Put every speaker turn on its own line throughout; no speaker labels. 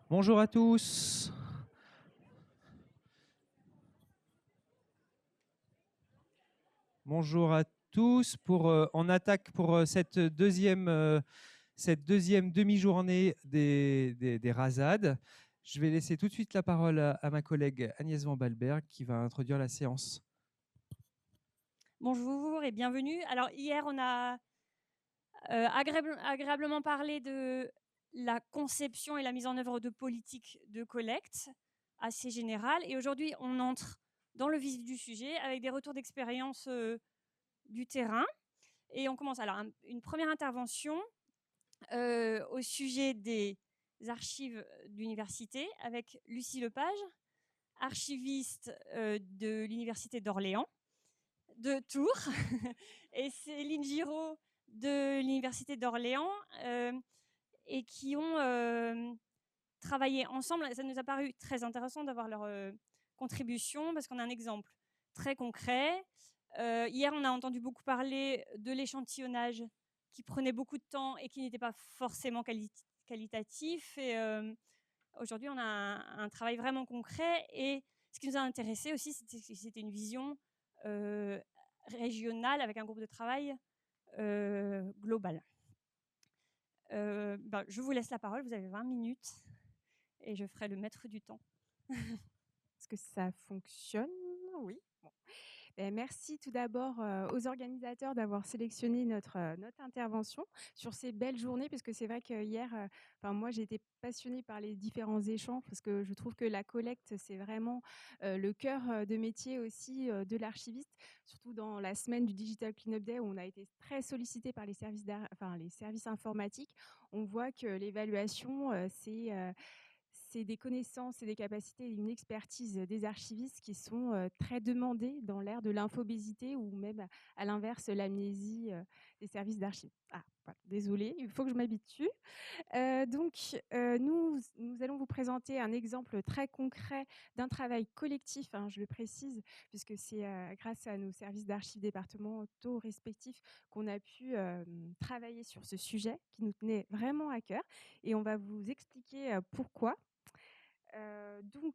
Bonjour à tous. Bonjour à tous. On attaque pour cette deuxième demi-journée des Rasades. Je vais laisser tout de suite la parole à ma collègue Agnès Van Balberg qui va introduire la séance.
Bonjour et bienvenue. Alors hier, on a agréablement parlé de la conception et la mise en œuvre de politiques de collecte assez générales. Et aujourd'hui, on entre dans le vif du sujet avec des retours d'expérience du terrain. Et on commence alors une première intervention au sujet des archives d'université avec Lucie Lepage, archiviste de l'Université d'Orléans, de Tours, et Céline Giraud de l'Université d'Orléans, et qui ont travaillé ensemble. Ça nous a paru très intéressant d'avoir leur contribution parce qu'on a un exemple très concret. Hier, on a entendu beaucoup parler de l'échantillonnage qui prenait beaucoup de temps et qui n'était pas forcément qualitatif. Et aujourd'hui, on a un travail vraiment concret. Et ce qui nous a intéressé aussi, c'était une vision régionale avec un groupe de travail global. Je vous laisse la parole, vous avez 20 minutes et je ferai le maître du temps.
Est-ce que ça fonctionne? Oui. Bon. Merci tout d'abord aux organisateurs d'avoir sélectionné notre intervention sur ces belles journées, parce que c'est vrai que hier, moi j'ai été passionnée par les différents échanges, parce que je trouve que la collecte, c'est vraiment le cœur de métier aussi de l'archiviste, surtout dans la semaine du Digital Cleanup Day où on a été très sollicité par les services informatiques. On voit que l'évaluation, c'est des connaissances et des capacités et une expertise des archivistes qui sont très demandées dans l'ère de l'infobésité ou même, à l'inverse, l'amnésie des services d'archives. Ah, voilà, désolée, il faut que je m'habitue. Nous allons vous présenter un exemple très concret d'un travail collectif, hein, je le précise, puisque c'est grâce à nos services d'archives départementaux respectifs qu'on a pu travailler sur ce sujet qui nous tenait vraiment à cœur. Et on va vous expliquer pourquoi. Tout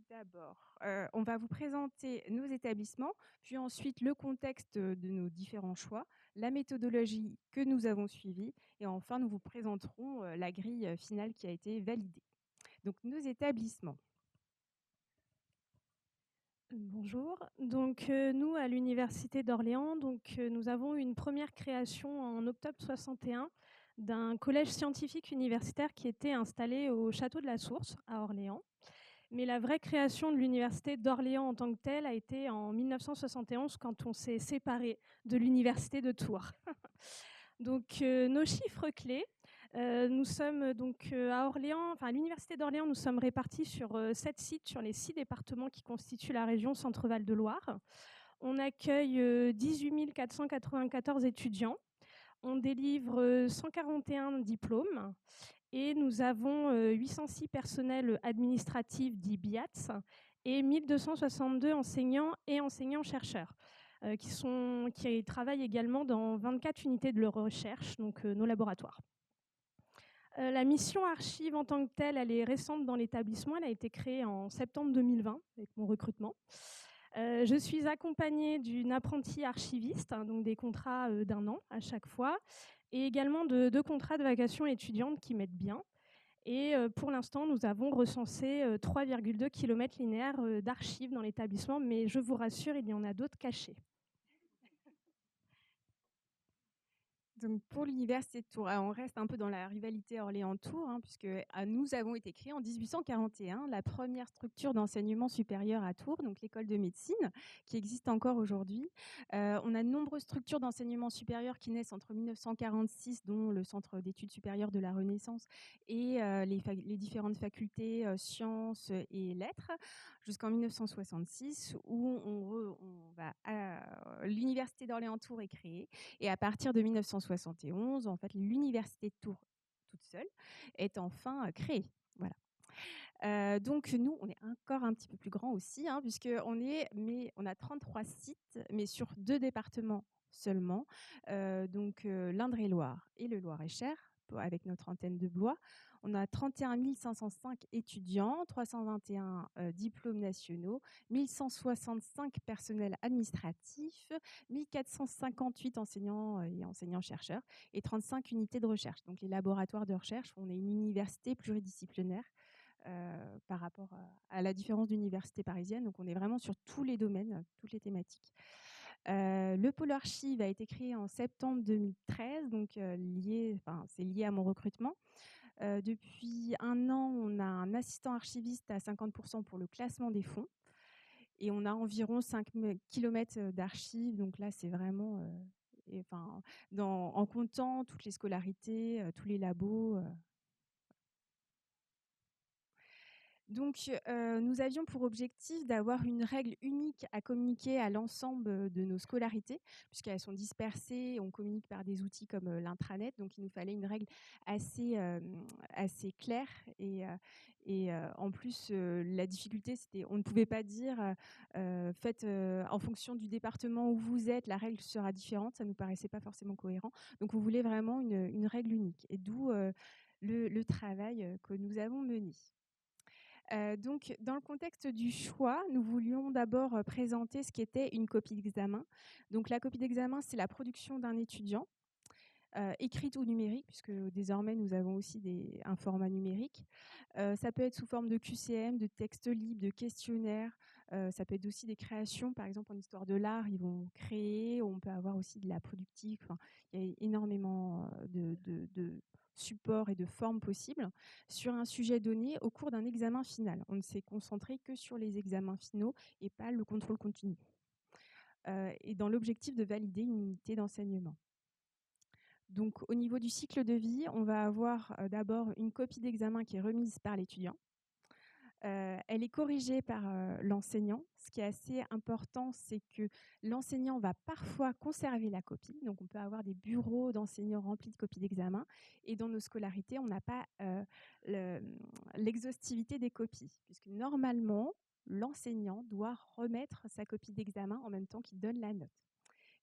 d'abord, on va vous présenter nos établissements, puis ensuite le contexte de nos différents choix, la méthodologie que nous avons suivie et enfin nous vous présenterons la grille finale qui a été validée. Donc nos établissements.
Bonjour. Nous, à l'Université d'Orléans, nous avons une première création en octobre 61 d'un collège scientifique universitaire qui était installé au château de la Source à Orléans. Mais la vraie création de l'Université d'Orléans en tant que telle a été en 1971 quand on s'est séparé de l'Université de Tours. Nos chiffres clés, nous sommes à Orléans, à l'Université d'Orléans, nous sommes répartis sur 7 sites sur les 6 départements qui constituent la région Centre-Val de Loire. On accueille 18 494 étudiants. On délivre 141 diplômes et nous avons 806 personnels administratifs dits BIATS et 1262 enseignants et enseignants-chercheurs qui travaillent également dans 24 unités de recherche, nos laboratoires. La mission archive en tant que telle, elle est récente dans l'établissement. Elle a été créée en septembre 2020 avec mon recrutement. Je suis accompagnée d'une apprentie archiviste, donc des contrats d'1 an à chaque fois, et également de 2 contrats de vacation étudiante qui m'aident bien. Et pour l'instant, nous avons recensé 3,2 km linéaires d'archives dans l'établissement, mais je vous rassure, il y en a d'autres cachées.
Donc pour l'Université de Tours, on reste un peu dans la rivalité Orléans-Tours, hein, puisque nous avons été créés en 1841, la première structure d'enseignement supérieur à Tours, donc l'école de médecine, qui existe encore aujourd'hui. On a de nombreuses structures d'enseignement supérieur qui naissent entre 1946, dont le Centre d'études supérieures de la Renaissance et les différentes facultés sciences et lettres, jusqu'en 1966, où l'Université d'Orléans-Tours est créée. Et à partir de 1971, en fait, l'Université de Tours, toute seule, est enfin créée. Voilà. Donc nous, on est encore un petit peu plus grand aussi, hein, puisqu'on on a 33 sites, mais sur 2 départements seulement, l'Indre-et-Loire et le Loir-et-Cher, avec notre antenne de Blois. On a 31 505 étudiants, 321 diplômes nationaux, 1165 personnels administratifs, 1458 enseignants et enseignants-chercheurs et 35 unités de recherche. Donc les laboratoires de recherche, on est une université pluridisciplinaire par rapport à la différence d'université parisienne. Donc on est vraiment sur tous les domaines, toutes les thématiques. Le pôle archive a été créé en septembre 2013, donc c'est lié à mon recrutement. Depuis 1 an, on a un assistant archiviste à 50% pour le classement des fonds. Et on a environ 5 km d'archives. Donc là, c'est vraiment, en comptant toutes les scolarités, tous les labos. Donc, nous avions pour objectif d'avoir une règle unique à communiquer à l'ensemble de nos scolarités, puisqu'elles sont dispersées. On communique par des outils comme l'intranet. Donc, il nous fallait une règle assez claire. En plus, la difficulté, c'était on ne pouvait pas dire faites en fonction du département où vous êtes, la règle sera différente. Ça ne nous paraissait pas forcément cohérent. Donc, on voulait vraiment une règle unique. Et d'où le travail que nous avons mené. Donc, dans le contexte du choix, nous voulions d'abord présenter ce qu'était une copie d'examen. Donc, la copie d'examen, c'est la production d'un étudiant, écrite ou numérique, puisque désormais, nous avons aussi un format numérique. Ça peut être sous forme de QCM, de texte libre, de questionnaire. Ça peut être aussi des créations. Par exemple, en histoire de l'art, ils vont créer. On peut avoir aussi de la productique. Enfin, il y a énormément de supports et de formes possibles sur un sujet donné au cours d'un examen final. On ne s'est concentré que sur les examens finaux et pas le contrôle continu. Et dans l'objectif de valider une unité d'enseignement. Donc, au niveau du cycle de vie, on va avoir d'abord une copie d'examen qui est remise par l'étudiant. Elle est corrigée par l'enseignant. Ce qui est assez important, c'est que l'enseignant va parfois conserver la copie. Donc, on peut avoir des bureaux d'enseignants remplis de copies d'examen. Et dans nos scolarités, on n'a pas l'exhaustivité des copies, puisque normalement, l'enseignant doit remettre sa copie d'examen en même temps qu'il donne la note.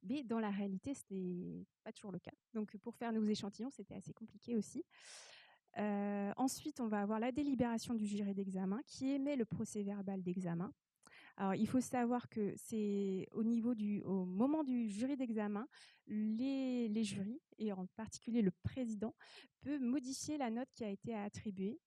Mais dans la réalité, ce n'est pas toujours le cas. Donc, pour faire nos échantillons, c'était assez compliqué aussi. Ensuite, on va avoir la délibération du jury d'examen qui émet le procès-verbal d'examen. Alors, il faut savoir que c'est au moment du jury d'examen, les jurys, et en particulier le président, peut modifier la note qui a été attribuée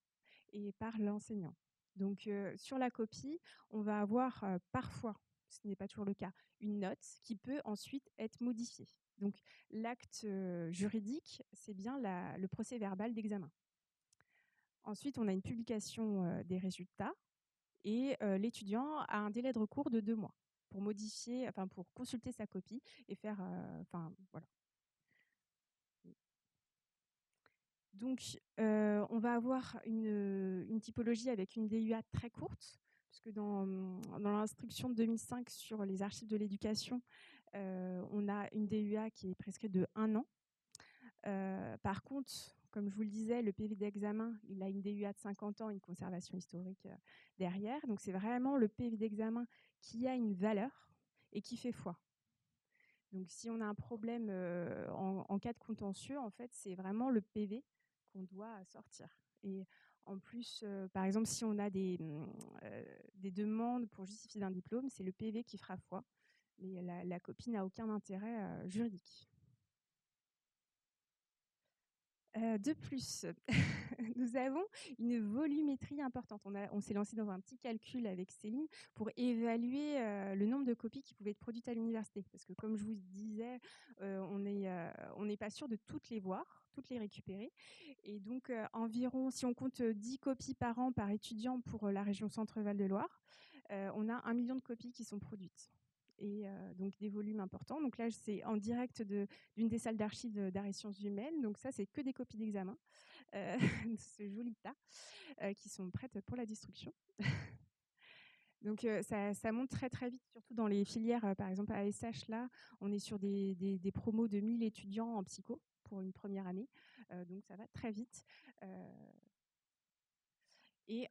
et par l'enseignant. Donc, sur la copie, on va avoir parfois, ce n'est pas toujours le cas, une note qui peut ensuite être modifiée. Donc, l'acte juridique, c'est bien le procès-verbal d'examen. Ensuite, on a une publication des résultats et l'étudiant a un délai de recours de 2 mois pour modifier, pour consulter sa copie et faire, voilà. Donc, on va avoir une typologie avec une DUA très courte, puisque dans l'instruction de 2005 sur les archives de l'éducation, on a une DUA qui est prescrite de 1 an. Par contre, comme je vous le disais, le PV d'examen, il a une DUA de 50 ans, une conservation historique derrière. Donc, c'est vraiment le PV d'examen qui a une valeur et qui fait foi. Donc, si on a un problème en cas de contentieux, en fait, c'est vraiment le PV qu'on doit sortir. Et en plus, par exemple, si on a des demandes pour justifier d'un diplôme, c'est le PV qui fera foi. Mais la copie n'a aucun intérêt juridique. De plus, nous avons une volumétrie importante. On s'est lancé dans un petit calcul avec Céline pour évaluer le nombre de copies qui pouvaient être produites à l'université. Parce que comme je vous disais, on n'est pas sûr de toutes les voir, toutes les récupérer. Et donc, environ, si on compte 10 copies par an par étudiant pour la région Centre-Val de Loire, on a 1 million de copies qui sont produites. Et donc des volumes importants. Donc là, c'est en direct d'une des salles d'archives d'Arts et Sciences Humaines. Donc ça, c'est que des copies d'examen, ce joli tas, qui sont prêtes pour la destruction. Donc ça monte très très vite, surtout dans les filières. Par exemple, à ASH, là, on est sur des promos de 1000 étudiants en psycho pour une première année. Donc ça va très vite. Et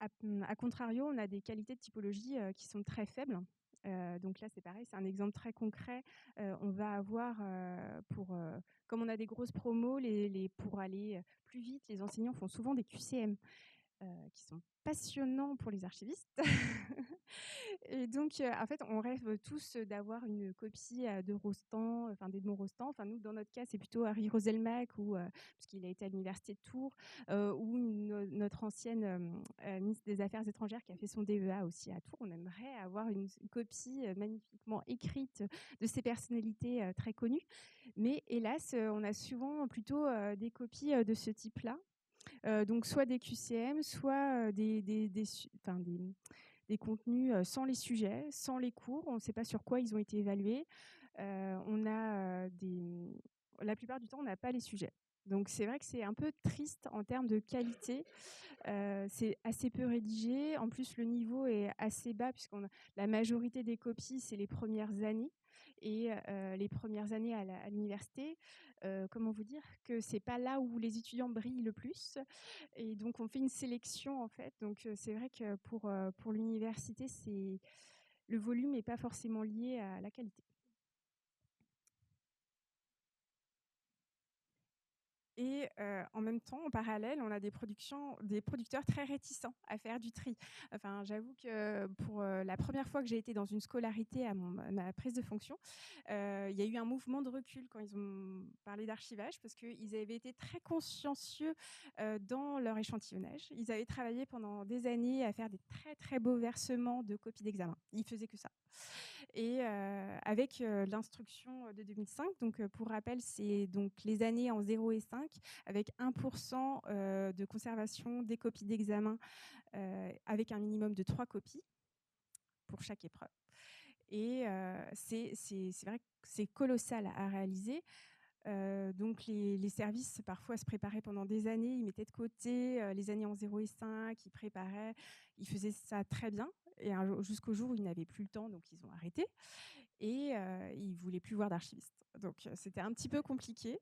à contrario, on a des qualités de typologie qui sont très faibles. Donc là, c'est pareil, c'est un exemple très concret. On va avoir, comme on a des grosses promos, pour aller plus vite, les enseignants font souvent des QCM qui sont passionnants pour les archivistes. Et donc, en fait, on rêve tous d'avoir une copie de Rostand, enfin d'Edmond Rostand. Enfin, nous, dans notre cas, c'est plutôt Harry Roselmack, parce qu'il a été à l'université de Tours, ou notre ancienne ministre des Affaires étrangères qui a fait son DEA aussi à Tours. On aimerait avoir une copie magnifiquement écrite de ces personnalités très connues. Mais hélas, on a souvent plutôt des copies de ce type-là. Donc soit des QCM, soit des contenus sans les sujets, sans les cours. On ne sait pas sur quoi ils ont été évalués. La plupart du temps, on n'a pas les sujets. Donc c'est vrai que c'est un peu triste en termes de qualité. C'est assez peu rédigé. En plus, le niveau est assez bas la majorité des copies, c'est les premières années. Et les premières années à l'université, comment vous dire que c'est pas là où les étudiants brillent le plus. Et donc, on fait une sélection, en fait. Donc, c'est vrai que pour l'université, le volume n'est pas forcément lié à la qualité. Et en même temps, en parallèle, on a des producteurs très réticents à faire du tri. Enfin, j'avoue que pour la première fois que j'ai été dans une scolarité à ma prise de fonction, il y a eu un mouvement de recul quand ils ont parlé d'archivage, parce qu'ils avaient été très consciencieux dans leur échantillonnage. Ils avaient travaillé pendant des années à faire des très très beaux versements de copies d'examen. Ils faisaient que ça. Et avec l'instruction de 2005, donc pour rappel, c'est donc les années en 0 et 5, avec 1% de conservation des copies d'examen, avec un minimum de 3 copies pour chaque épreuve. Et c'est vrai que c'est colossal à réaliser. Donc les services parfois se préparaient pendant des années, ils mettaient de côté les années en 0 et 5, ils préparaient, ils faisaient ça très bien, et jusqu'au jour où ils n'avaient plus le temps, donc ils ont arrêté, et ils ne voulaient plus voir d'archivistes. Donc c'était un petit peu compliqué.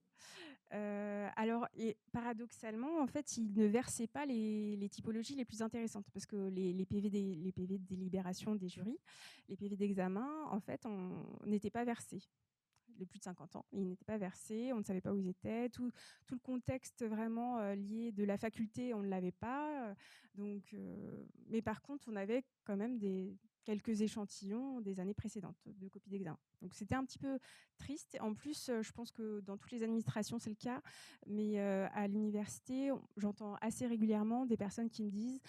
Alors, et paradoxalement, en fait, ils ne versaient pas les typologies les plus intéressantes, parce que les PV de délibération des jurys, les PV d'examen, en fait, n'étaient pas versés. Les plus de 50 ans, ils n'étaient pas versés, on ne savait pas où ils étaient. Tout le contexte vraiment lié de la faculté, on ne l'avait pas. Mais par contre, on avait quand même quelques échantillons des années précédentes de copies d'examen. Donc c'était un petit peu triste. En plus, je pense que dans toutes les administrations, c'est le cas. Mais à l'université, j'entends assez régulièrement des personnes qui me disent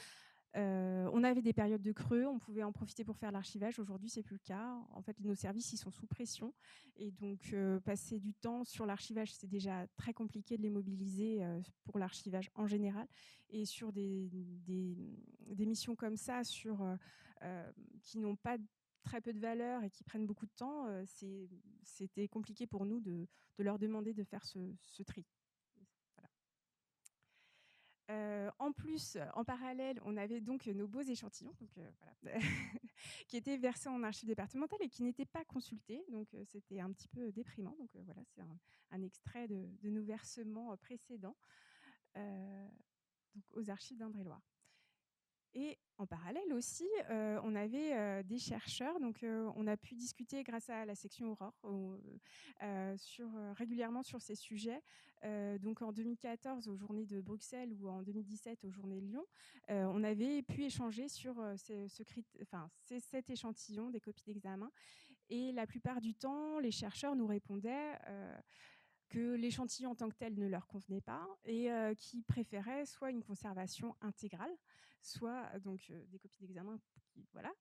on avait des périodes de creux, on pouvait en profiter pour faire l'archivage. Aujourd'hui, c'est plus le cas. En fait, nos services, ils sont sous pression. Et donc, passer du temps sur l'archivage, c'est déjà très compliqué de les mobiliser pour l'archivage en général. Et sur des missions comme ça, qui n'ont pas très peu de valeur et qui prennent beaucoup de temps, c'était compliqué pour nous de leur demander de faire ce tri. Voilà. En plus, en parallèle, on avait donc nos beaux échantillons, donc voilà, qui étaient versés en archives départementales et qui n'étaient pas consultés. Donc c'était un petit peu déprimant. Donc voilà, c'est un extrait de nos versements précédents donc aux archives d'Indre-et-Loire. Et en parallèle aussi, on avait des chercheurs. Donc, on a pu discuter grâce à la section Aurore régulièrement sur ces sujets. Donc, en 2014, aux Journées de Bruxelles, ou en 2017, aux Journées de Lyon, on avait pu échanger sur cet échantillon des copies d'examen. Et la plupart du temps, les chercheurs nous répondaient que l'échantillon en tant que tel ne leur convenait pas, et qui préféraient soit une conservation intégrale, soit des copies d'examen, voilà,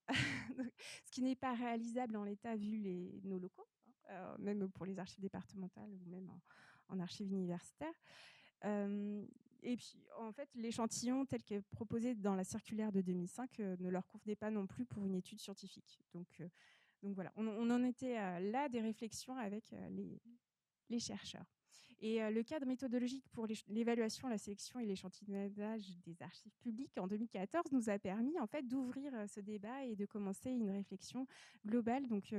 ce qui n'est pas réalisable en l'état vu nos locaux, même pour les archives départementales ou même en archives universitaires. Et puis, en fait, l'échantillon tel que proposé dans la circulaire de 2005 ne leur convenait pas non plus pour une étude scientifique. Donc voilà, on en était là des réflexions avec les chercheurs. Et le cadre méthodologique pour l'évaluation, la sélection et l'échantillonnage des archives publiques en 2014 nous a permis en fait d'ouvrir ce débat et de commencer une réflexion globale. Donc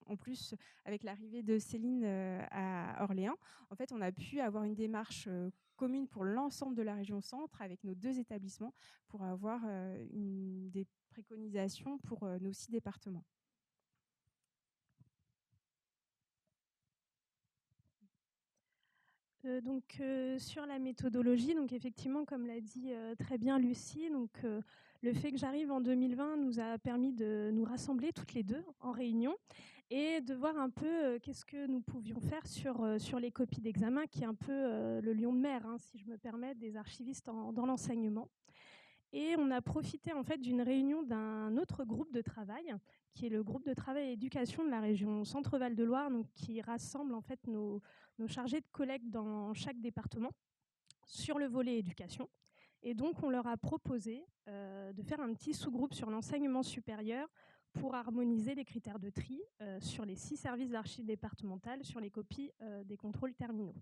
en plus, avec l'arrivée de Céline à Orléans, en fait, on a pu avoir une démarche commune pour l'ensemble de la région centre avec nos 2 établissements pour avoir des préconisations pour nos 6 départements.
Sur la méthodologie, donc effectivement, comme l'a dit très bien Lucie, le fait que j'arrive en 2020 nous a permis de nous rassembler toutes les deux en réunion et de voir un peu qu'est-ce que nous pouvions faire sur les copies d'examen, qui est un peu le lion de mer, hein, si je me permets, des archivistes dans l'enseignement. Et on a profité en fait d'une réunion d'un autre groupe de travail, qui est le groupe de travail éducation de la région Centre-Val de Loire, donc qui rassemble en fait nos chargés de collecte dans chaque département sur le volet éducation. Et donc on leur a proposé de faire un petit sous-groupe sur l'enseignement supérieur pour harmoniser les critères de tri sur les 6 services d'archives départementales sur les copies des contrôles terminaux.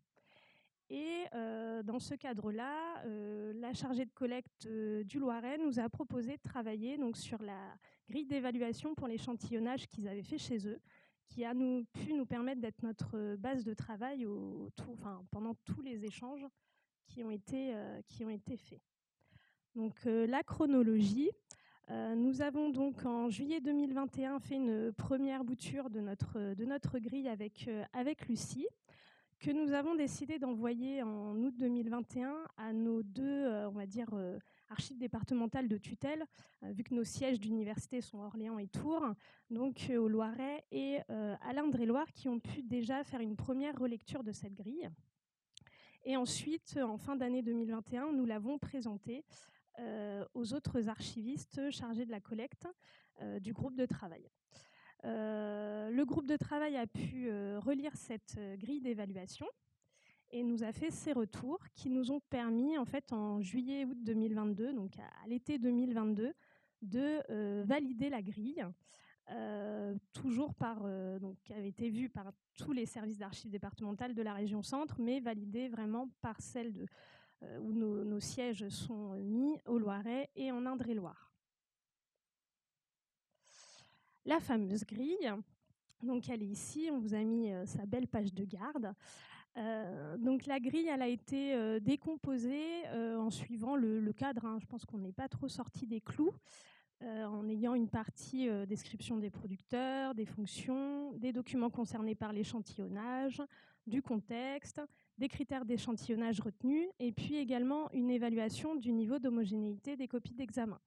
Et dans ce cadre-là, la chargée de collecte du Loiret nous a proposé de travailler donc, sur la grille d'évaluation pour l'échantillonnage qu'ils avaient fait chez eux, qui a pu nous permettre d'être notre base de travail pendant tous les échanges qui ont été faits. Donc la chronologie. Nous avons donc en juillet 2021 fait une première bouture de notre grille avec Lucie, que nous avons décidé d'envoyer en août 2021 à nos deux, archives départementales de tutelle, vu que nos sièges d'université sont Orléans et Tours, donc au Loiret et à l'Indre-et-Loire, qui ont pu déjà faire une première relecture de cette grille. Et ensuite, en fin d'année 2021, nous l'avons présentée aux autres archivistes chargés de la collecte du groupe de travail. Le groupe de travail a pu relire cette grille d'évaluation et nous a fait ses retours qui nous ont permis, en fait, en juillet-août 2022, donc à l'été 2022, de valider la grille, toujours qui avait été vue par tous les services d'archives départementales de la région Centre, mais validée vraiment par celle où nos sièges sont mis au Loiret et en Indre-et-Loire. La fameuse grille, donc elle est ici, on vous a mis sa belle page de garde. Donc la grille, elle a été décomposée en suivant le cadre, hein. Je pense qu'on n'est pas trop sorti des clous, en ayant une partie description des producteurs, des fonctions, des documents concernés par l'échantillonnage, du contexte, des critères d'échantillonnage retenus, et puis également une évaluation du niveau d'homogénéité des copies d'examen.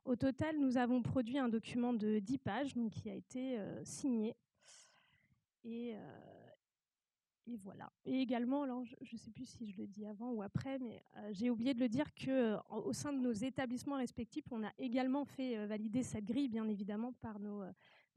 Au total, nous avons produit un document de 10 pages donc, qui a été signé. Et voilà. Et également, alors, je ne sais plus si je le dis avant ou après, mais j'ai oublié de le dire qu'au sein de nos établissements respectifs, on a également fait valider cette grille, bien évidemment, par nos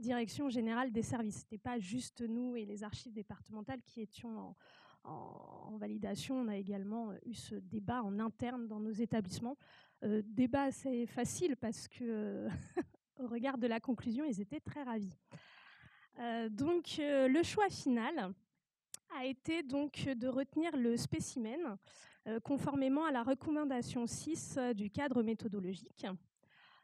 directions générales des services. Ce n'était pas juste nous et les archives départementales qui étions en validation. On a également eu ce débat en interne dans nos établissements. Débat assez facile parce que, au regard de la conclusion, ils étaient très ravis. Le choix final a été donc de retenir le spécimen conformément à la recommandation 6 du cadre méthodologique.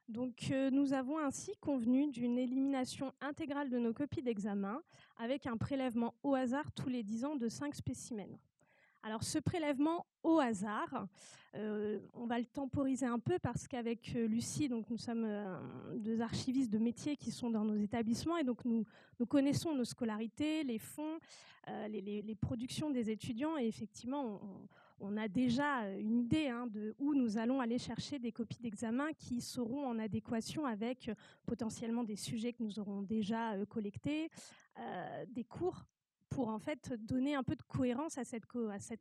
Donc, nous avons ainsi convenu d'une élimination intégrale de nos copies d'examen avec un prélèvement au hasard tous les 10 ans de 5 spécimens. Alors, ce prélèvement au hasard, on va le temporiser un peu parce qu'avec Lucie, donc, nous sommes deux archivistes de métier qui sont dans nos établissements et donc nous connaissons nos scolarités, les fonds, les productions des étudiants et effectivement, on a déjà une idée de où nous allons aller chercher des copies d'examen qui seront en adéquation avec potentiellement des sujets que nous aurons déjà collectés, des cours pour en fait donner un peu de cohérence à cette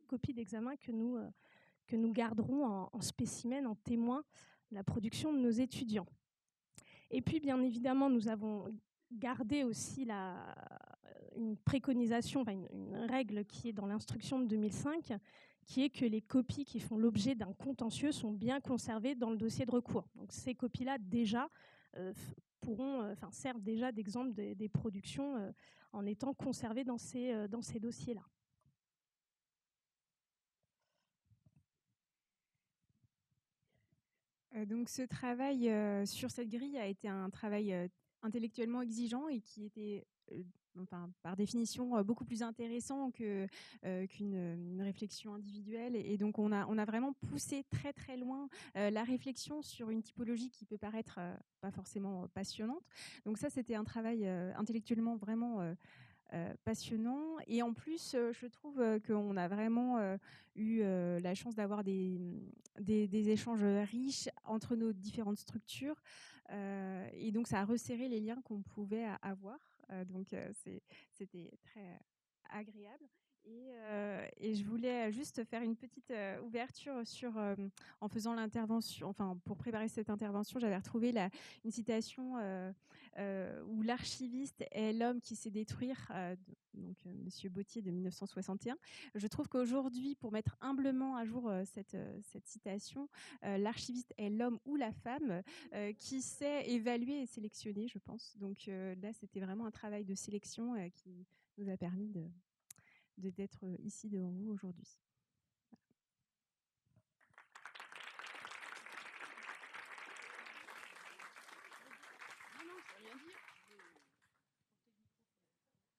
copie d'examen que nous garderons en spécimen, en témoin de la production de nos étudiants. Et puis, bien évidemment, nous avons gardé aussi une préconisation, une règle qui est dans l'instruction de 2005, qui est que les copies qui font l'objet d'un contentieux sont bien conservées dans le dossier de recours. Donc, ces copies-là, déjà, servent déjà d'exemple des productions en étant conservées dans ces dossiers-là.
Donc ce travail sur cette grille a été un travail intellectuellement exigeant et qui était par définition beaucoup plus intéressant qu'une réflexion individuelle. Et donc on a vraiment poussé très très loin la réflexion sur une typologie qui peut paraître pas forcément passionnante. Donc ça, c'était un travail intellectuellement vraiment passionnant. Et en plus, je trouve qu'on a vraiment eu la chance d'avoir des échanges riches entre nos différentes structures. Et donc, ça a resserré les liens qu'on pouvait avoir. Donc, c'était très agréable. Et je voulais juste faire une petite ouverture sur, en faisant l'intervention, enfin pour préparer cette intervention, j'avais retrouvé une citation où l'archiviste est l'homme qui sait détruire, donc Monsieur Bottier de 1961. Je trouve qu'aujourd'hui, pour mettre humblement à jour cette citation, l'archiviste est l'homme ou la femme qui sait évaluer et sélectionner, je pense. Donc là, c'était vraiment un travail de sélection qui nous a permis d'être ici devant vous aujourd'hui.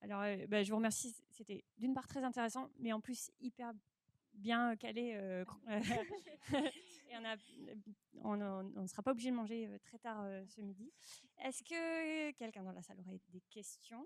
Alors, je vous remercie. C'était d'une part très intéressant, mais en plus hyper bien calé. Et on ne sera pas obligé de manger très tard ce midi. Est-ce que quelqu'un dans la salle aurait des questions ?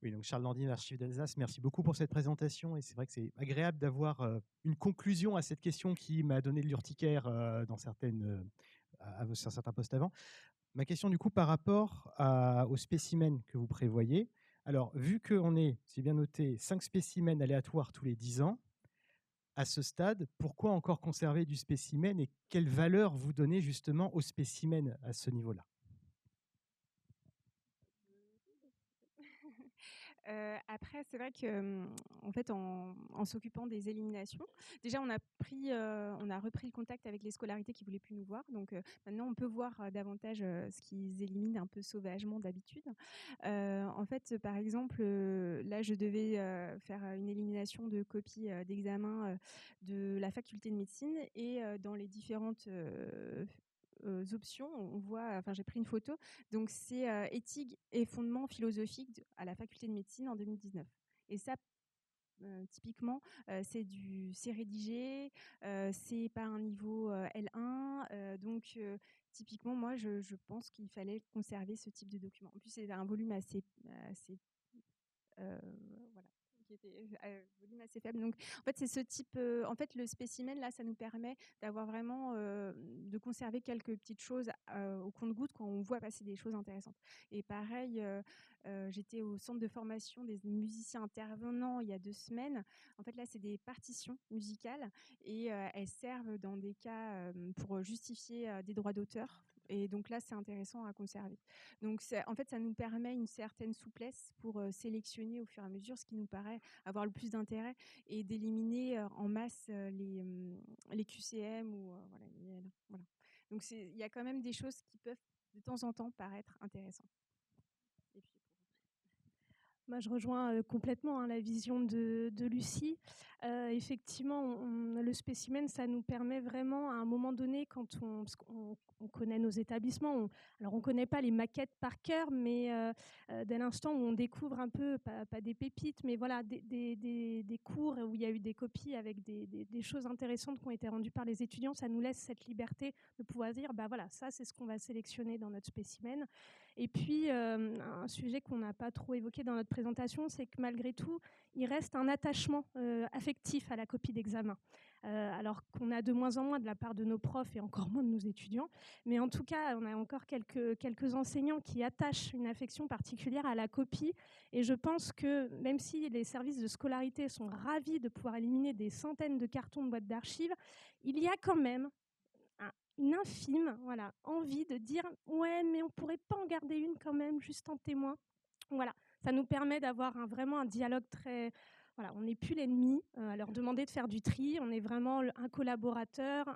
Oui, donc Charles Landine, Archives d'Alsace, merci beaucoup pour cette présentation. Et c'est vrai que c'est agréable d'avoir une conclusion à cette question qui m'a donné de l'urticaire sur certains postes avant. Ma question, du coup, par rapport aux spécimens que vous prévoyez. Alors, vu qu'on est, c'est bien noté, 5 spécimens aléatoires tous les 10 ans, à ce stade, pourquoi encore conserver du spécimen et quelle valeur vous donnez justement au spécimen à ce niveau-là ?
Après, c'est vrai que, en fait, en s'occupant des éliminations, déjà on a repris le contact avec les scolarités qui voulaient plus nous voir. Donc maintenant, on peut voir davantage ce qu'ils éliminent un peu sauvagement d'habitude. En fait, par exemple, là, je devais faire une élimination de copies d'examen de la faculté de médecine et dans les différentes options, on voit, enfin j'ai pris une photo, donc c'est éthique et fondements philosophiques à la faculté de médecine en 2019. Et ça, typiquement, c'est rédigé, c'est pas un niveau L1, donc typiquement, moi, je pense qu'il fallait conserver ce type de document. En plus, c'est un volume assez voilà, qui était volume assez faible. Donc, en fait, c'est ce type. En fait, le spécimen là, ça nous permet d'avoir vraiment de conserver quelques petites choses au compte-gouttes quand on voit passer des choses intéressantes. Et pareil, j'étais au centre de formation des musiciens intervenants il y a 2 semaines. En fait, là, c'est des partitions musicales et elles servent dans des cas pour justifier des droits d'auteur. Et donc là, c'est intéressant à conserver. Donc, en fait, ça nous permet une certaine souplesse pour sélectionner au fur et à mesure ce qui nous paraît avoir le plus d'intérêt et d'éliminer en masse les QCM ou voilà, les IL. Voilà. Donc, il y a quand même des choses qui peuvent de temps en temps paraître intéressantes. Et puis,
Moi, je rejoins complètement la vision de Lucie. Effectivement, le spécimen, ça nous permet vraiment, à un moment donné, parce qu'on connaît nos établissements, alors on ne connaît pas les maquettes par cœur, mais dès l'instant où on découvre un peu, pas des pépites, mais voilà, des cours où il y a eu des copies avec des choses intéressantes qui ont été rendues par les étudiants, ça nous laisse cette liberté de pouvoir dire, bah voilà, ça c'est ce qu'on va sélectionner dans notre spécimen. Et puis, un sujet qu'on n'a pas trop évoqué dans notre présentation, c'est que malgré tout, il reste un attachement affectif à la copie d'examen. Alors qu'on a de moins en moins de la part de nos profs et encore moins de nos étudiants. Mais en tout cas, on a encore quelques enseignants qui attachent une affection particulière à la copie. Et je pense que même si les services de scolarité sont ravis de pouvoir éliminer des centaines de cartons de boîtes d'archives, il y a quand même une infime envie de dire « ouais, mais on ne pourrait pas en garder une quand même, juste en témoin ». Voilà, ça nous permet d'avoir vraiment un dialogue très... Voilà, on n'est plus l'ennemi à leur demander de faire du tri, on est vraiment un collaborateur,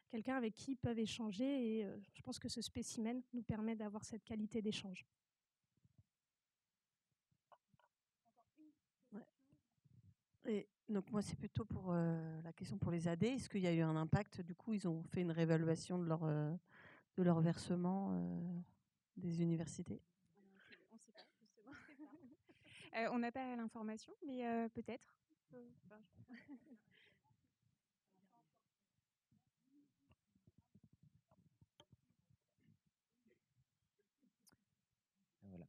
quelqu'un avec qui ils peuvent échanger et je pense que ce spécimen nous permet d'avoir cette qualité d'échange.
Ouais. Et donc moi, c'est plutôt pour la question pour les AD. Est-ce qu'il y a eu un impact ? Du coup, ils ont fait une réévaluation de leur versement des universités ?
On ne sait pas, justement. On n'a pas l'information, mais peut-être. Enfin,
Voilà.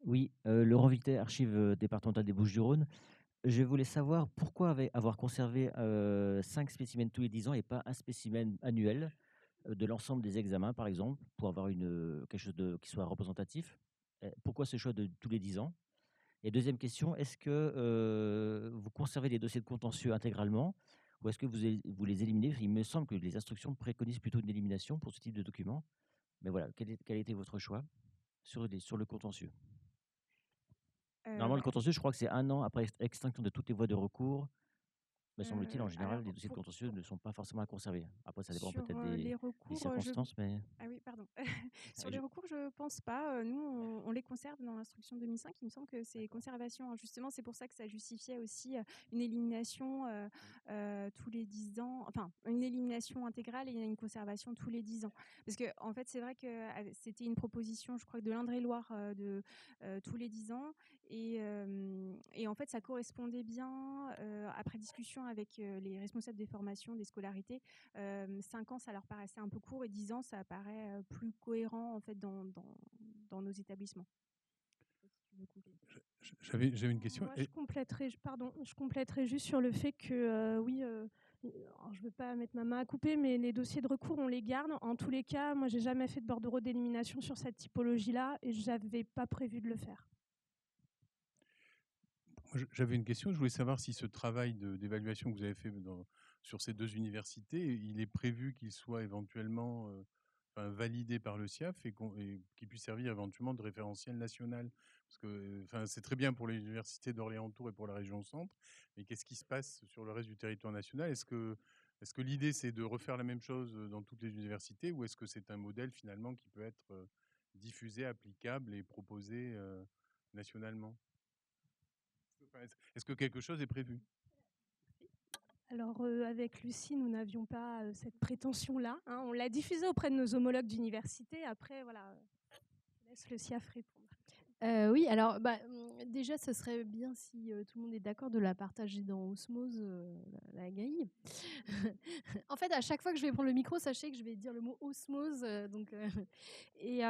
Oui, Laurent Victet, archives départementales des Bouches-du-Rhône. Je voulais savoir pourquoi avoir conservé 5 spécimens tous les 10 ans et pas un spécimen annuel de l'ensemble des examens, par exemple, pour avoir quelque chose qui soit représentatif. Pourquoi ce choix de tous les 10 ans? Et deuxième question, est-ce que vous conservez les dossiers de contentieux intégralement ou est-ce que vous les éliminez? Il me semble que les instructions préconisent plutôt une élimination pour ce type de document. Mais voilà, quel a été votre choix sur le contentieux? Normalement, le
bah,
contentieux, je crois que c'est 1 an après extinction de toutes les voies de recours. Me semble-t-il, en général,
alors
les dossiers de contentieux ne sont pas forcément à conserver. Après, ça dépend
sur
peut-être
les
des
recours,
circonstances, mais
ah oui, pardon. Sur
je
les recours, je pense pas. Nous, on les conserve dans l'instruction 2005. Il me semble que c'est conservation, hein. Justement, c'est pour ça que ça justifiait aussi une élimination tous les 10 ans, enfin une élimination intégrale et une conservation tous les 10 ans. Parce que en fait, c'est vrai que c'était une proposition, je crois, de l'Indre-et-Loire de tous les 10 ans. Et en fait, ça correspondait bien, après discussion avec les responsables des formations, des scolarités. 5 ans, ça leur paraissait un peu court et 10 ans, ça paraît plus cohérent en fait dans nos établissements.
J'avais une question.
Moi, je compléterai juste sur le fait que, oui, alors je ne veux pas mettre ma main à couper, mais les dossiers de recours, on les garde. En tous les cas, moi, j'ai jamais fait de bordereau d'élimination sur cette typologie-là et je n'avais pas prévu de le faire.
J'avais une question. Je voulais savoir si ce travail d'évaluation que vous avez fait sur ces 2 universités, il est prévu qu'il soit éventuellement validé par le SIAF et qu'il puisse servir éventuellement de référentiel national. Parce que c'est très bien pour les universités d'Orléans-Tours et pour la région centre, mais qu'est-ce qui se passe sur le reste du territoire national? Est-ce que l'idée, c'est de refaire la même chose dans toutes les universités ou est-ce que c'est un modèle finalement qui peut être diffusé, applicable et proposé nationalement? Est-ce que quelque chose est prévu?
Alors, avec Lucie, nous n'avions pas cette prétention-là, hein. On l'a diffusé auprès de nos homologues d'université. Après, voilà, je laisse le SIAF répondre.
Oui, alors déjà, ce serait bien si tout le monde est d'accord de la partager dans Osmose, la grille. En fait, à chaque fois que je vais prendre le micro, sachez que je vais dire le mot osmose. Et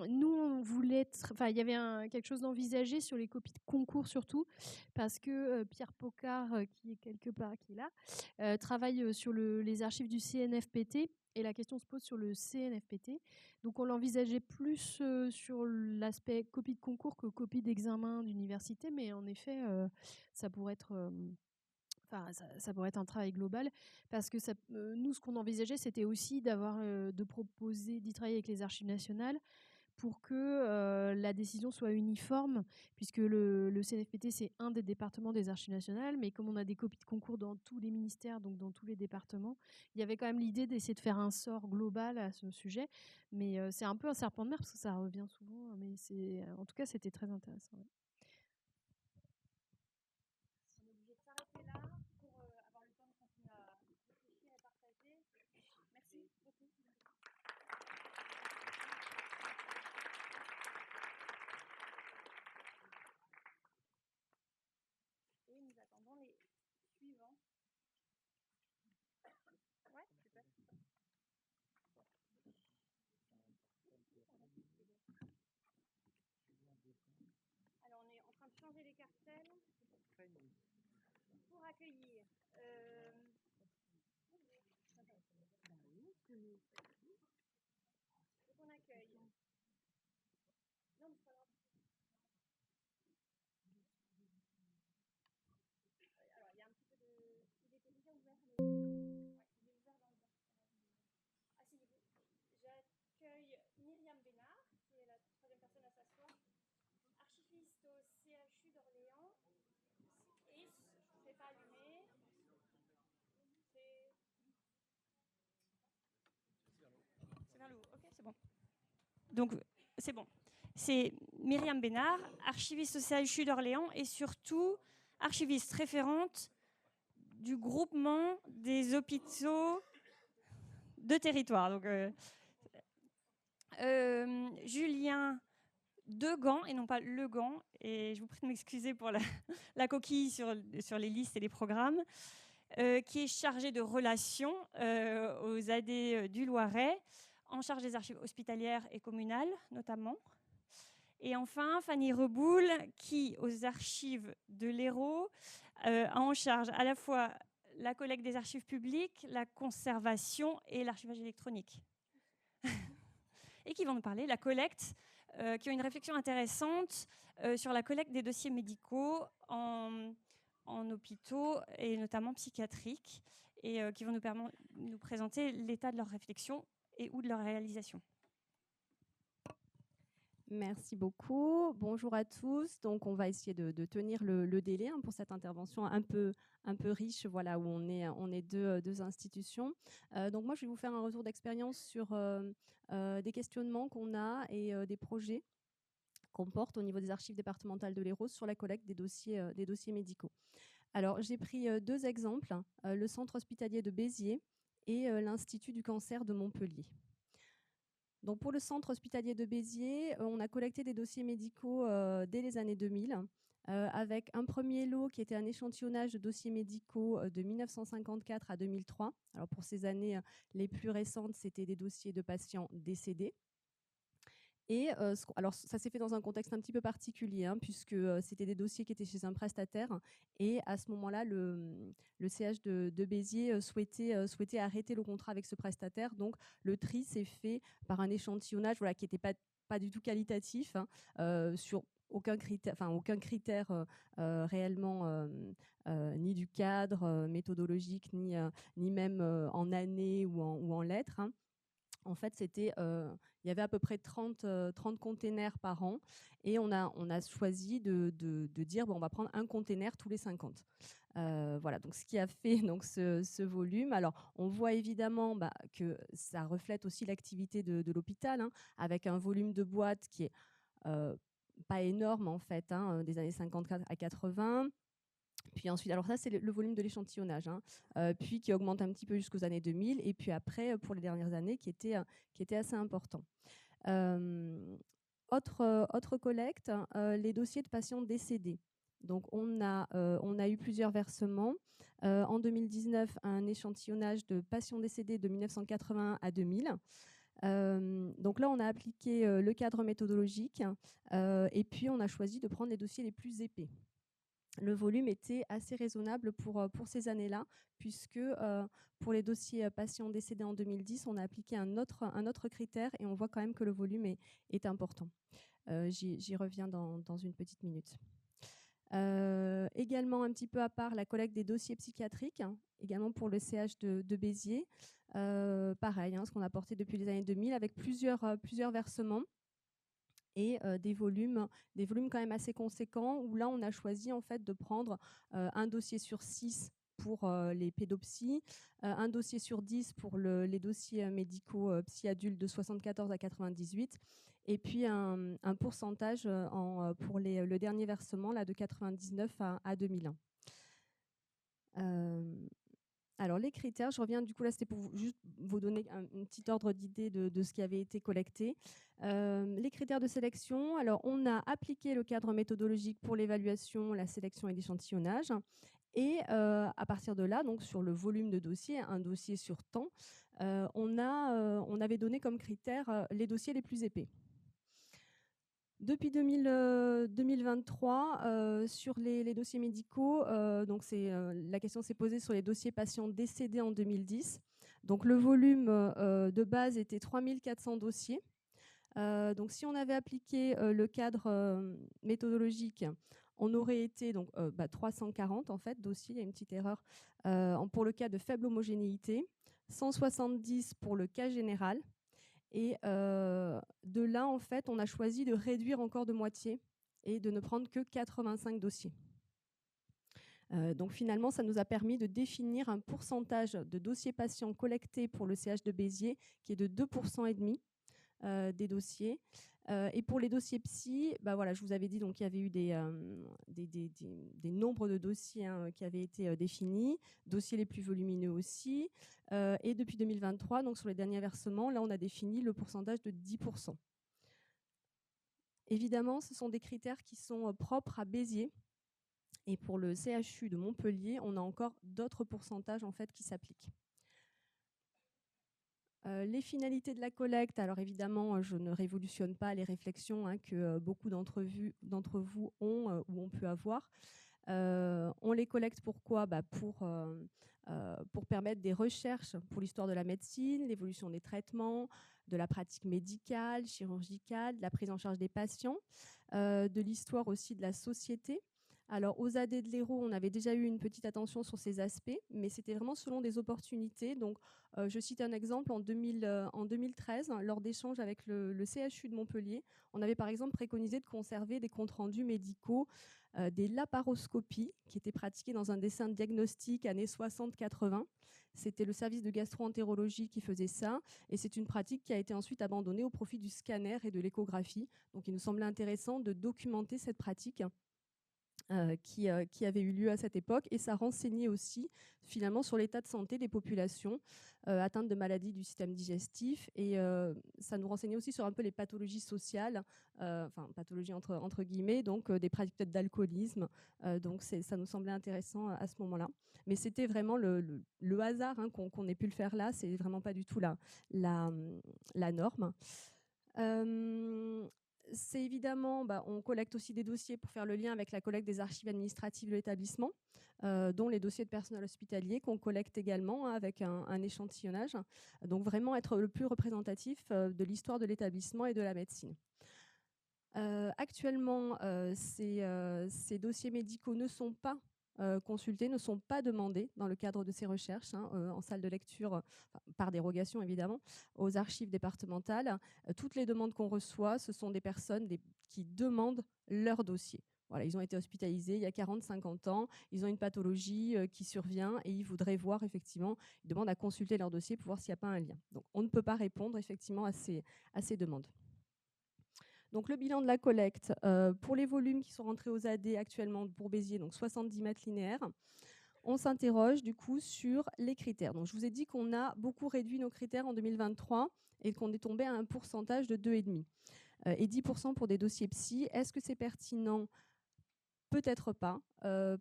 nous, on voulait, il y avait quelque chose d'envisagé sur les copies de concours surtout, parce que Pierre Pocard, qui est quelque part, qui est là, travaille sur les archives du CNFPT. Et la question se pose sur le CNFPT. Donc, on l'envisageait plus sur l'aspect copie de concours que copie d'examen d'université. Mais en effet, ça pourrait être... ça pourrait être un travail global parce que nous, ce qu'on envisageait, c'était aussi de proposer d'y travailler avec les archives nationales pour que la décision soit uniforme, puisque le CNFPT, c'est un des départements des archives nationales, mais comme on a des copies de concours dans tous les ministères, donc dans tous les départements, il y avait quand même l'idée d'essayer de faire un sort global à ce sujet. Mais c'est un peu un serpent de mer, parce que ça revient souvent, mais en tout cas, c'était très intéressant. Ouais.
On est obligé de s'arrêter là pour avoir le temps de continuer à réfléchir et partager. Merci beaucoup. Et nous attendons les suivants. Ouais, super. Alors, on est en train de changer les cartels pour accueillir. Donc, on accueille. Non, mais c'est pas grave. Alors, il y a un petit peu de. Il était déjà ouvert. Ouais, il est ouvert dans le bas. J'accueille Myriam Bénard, qui est la troisième personne à s'asseoir, archiviste au CHU d'Orléans. Et c'est pas allumé. C'est vers le haut. Ok, c'est bon. Donc, c'est bon. C'est Myriam Bénard, archiviste au CHU d'Orléans et surtout archiviste référente du groupement des hôpitaux de territoire. Donc, Julien de Gand, et non pas Le Gand, et je vous prie de m'excuser pour la coquille sur les listes et les programmes, qui est chargé de relations aux AD du Loiret, en charge des archives hospitalières et communales notamment. Et enfin, Fanny Reboul, qui, aux archives de l'Hérault, a en charge à la fois la collecte des archives publiques, la conservation et l'archivage électronique. Et qui vont nous parler de la collecte, qui ont une réflexion intéressante sur la collecte des dossiers médicaux en hôpitaux et notamment psychiatriques, et qui vont nous présenter l'état de leur réflexion et ou de leur réalisation.
Merci beaucoup. Bonjour à tous. Donc, on va essayer de tenir le délai pour cette intervention un peu riche, voilà, où on est deux institutions. Donc, moi, je vais vous faire un retour d'expérience sur des questionnements qu'on a et des projets qu'on porte au niveau des archives départementales de l'Hérault sur la collecte des dossiers médicaux. Alors, j'ai pris deux exemples, le centre hospitalier de Béziers et l'Institut du cancer de Montpellier. Donc pour le centre hospitalier de Béziers, on a collecté des dossiers médicaux dès les années 2000, avec un premier lot qui était un échantillonnage de dossiers médicaux de 1954 à 2003. Alors pour ces années les plus récentes, c'était des dossiers de patients décédés. Et alors ça s'est fait dans un contexte un petit peu particulier, puisque c'était des dossiers qui étaient chez un prestataire. Et à ce moment-là, le CH de Béziers souhaitait arrêter le contrat avec ce prestataire. Donc le tri s'est fait par un échantillonnage qui n'était pas du tout qualitatif, sur aucun critère réellement, ni du cadre méthodologique, ni même en années ou en lettres. En fait, il y avait à peu près 30 containers par an, et on a choisi de dire on va prendre un container tous les 50. Voilà, donc ce qui a fait donc ce volume. Alors, on voit évidemment que ça reflète aussi l'activité de l'hôpital, avec un volume de boîtes qui est pas énorme en fait, des années 50 à 80. Puis ensuite, alors ça c'est le volume de l'échantillonnage, puis qui augmente un petit peu jusqu'aux années 2000, et puis après pour les dernières années qui était assez important. Autre collecte, les dossiers de patients décédés. Donc on a eu plusieurs versements. En 2019, un échantillonnage de patients décédés de 1981 à 2000. Donc là, on a appliqué le cadre méthodologique, et puis on a choisi de prendre les dossiers les plus épais. Le volume était assez raisonnable pour ces années-là, puisque pour les dossiers patients décédés en 2010, on a appliqué un autre critère, et on voit quand même que le volume est important. J'y reviens dans une petite minute. Également, un petit peu à part, la collecte des dossiers psychiatriques, également pour le CH de Béziers. Pareil, ce qu'on a porté depuis les années 2000, avec plusieurs versements. Et des volumes quand même assez conséquents, où là on a choisi en fait de prendre un dossier sur 6 pour les pédopsies, un dossier sur 10 pour les dossiers médicaux psy-adultes de 74 à 98, et puis un pourcentage pour le dernier versement là, de 99 à 2001. Alors les critères, je reviens du coup là, c'était pour juste vous donner un petit ordre d'idée de ce qui avait été collecté. Les critères de sélection, alors on a appliqué le cadre méthodologique pour l'évaluation, la sélection et l'échantillonnage. Et à partir de là, donc sur le volume de dossiers, un dossier sur temps, on avait donné comme critère les dossiers les plus épais. Depuis 2023, sur les dossiers médicaux, donc la question s'est posée sur les dossiers patients décédés en 2010. Donc le volume de base était 3400 dossiers. Donc si on avait appliqué le cadre méthodologique, on aurait été 340 en fait dossiers. Il y a une petite erreur pour le cas de faible homogénéité, 170 pour le cas général. Et de là, en fait, on a choisi de réduire encore de moitié et de ne prendre que 85 dossiers. Donc finalement, ça nous a permis de définir un pourcentage de dossiers patients collectés pour le CH de Béziers qui est de 2,5% des dossiers. Et pour les dossiers psy, bah voilà, je vous avais dit donc il y avait eu des nombres de dossiers qui avaient été définis, dossiers les plus volumineux aussi. Et depuis 2023, donc sur les derniers versements, là on a défini le pourcentage de 10%. Évidemment, ce sont des critères qui sont propres à Béziers. Et pour le CHU de Montpellier, on a encore d'autres pourcentages en fait qui s'appliquent. Les finalités de la collecte, alors évidemment, je ne révolutionne pas les réflexions que beaucoup d'entre vous ont ou ont pu avoir. On les collecte pourquoi ? Pour permettre des recherches pour l'histoire de la médecine, l'évolution des traitements, de la pratique médicale, chirurgicale, de la prise en charge des patients, de l'histoire aussi de la société. Alors, aux AD de l'Hérault, on avait déjà eu une petite attention sur ces aspects, mais c'était vraiment selon des opportunités. Donc, je cite un exemple, en 2013, lors d'échanges avec le CHU de Montpellier, on avait par exemple préconisé de conserver des comptes rendus médicaux, des laparoscopies qui étaient pratiquées dans un dessin diagnostique années 60-80. C'était le service de gastro-entérologie qui faisait ça, et c'est une pratique qui a été ensuite abandonnée au profit du scanner et de l'échographie. Donc, il nous semblait intéressant de documenter cette pratique. Qui avait eu lieu à cette époque, et ça renseignait aussi finalement sur l'état de santé des populations atteintes de maladies du système digestif, et ça nous renseignait aussi sur un peu les pathologies sociales, enfin pathologies entre guillemets, donc des pratiques peut-être d'alcoolisme, donc ça nous semblait intéressant à ce moment-là. Mais c'était vraiment le hasard qu'on ait pu le faire là, c'est vraiment pas du tout la norme. C'est évidemment, on collecte aussi des dossiers pour faire le lien avec la collecte des archives administratives de l'établissement, dont les dossiers de personnel hospitalier qu'on collecte également avec un échantillonnage. Donc vraiment être le plus représentatif de l'histoire de l'établissement et de la médecine. Actuellement, ces dossiers médicaux ne sont pas consultés, ne sont pas demandés dans le cadre de ces recherches en salle de lecture, par dérogation évidemment, aux archives départementales. Toutes les demandes qu'on reçoit, ce sont des personnes qui demandent leur dossier. Voilà, ils ont été hospitalisés il y a 40-50 ans, ils ont une pathologie qui survient et ils voudraient voir effectivement, ils demandent à consulter leur dossier pour voir s'il n'y a pas un lien. Donc on ne peut pas répondre effectivement à ces demandes. Donc le bilan de la collecte, pour les volumes qui sont rentrés aux AD actuellement pour Béziers, donc 70 mètres linéaires, on s'interroge du coup sur les critères. Donc je vous ai dit qu'on a beaucoup réduit nos critères en 2023 et qu'on est tombé à un pourcentage de 2,5 et 10% pour des dossiers psy. Est-ce que c'est pertinent ? Peut-être pas,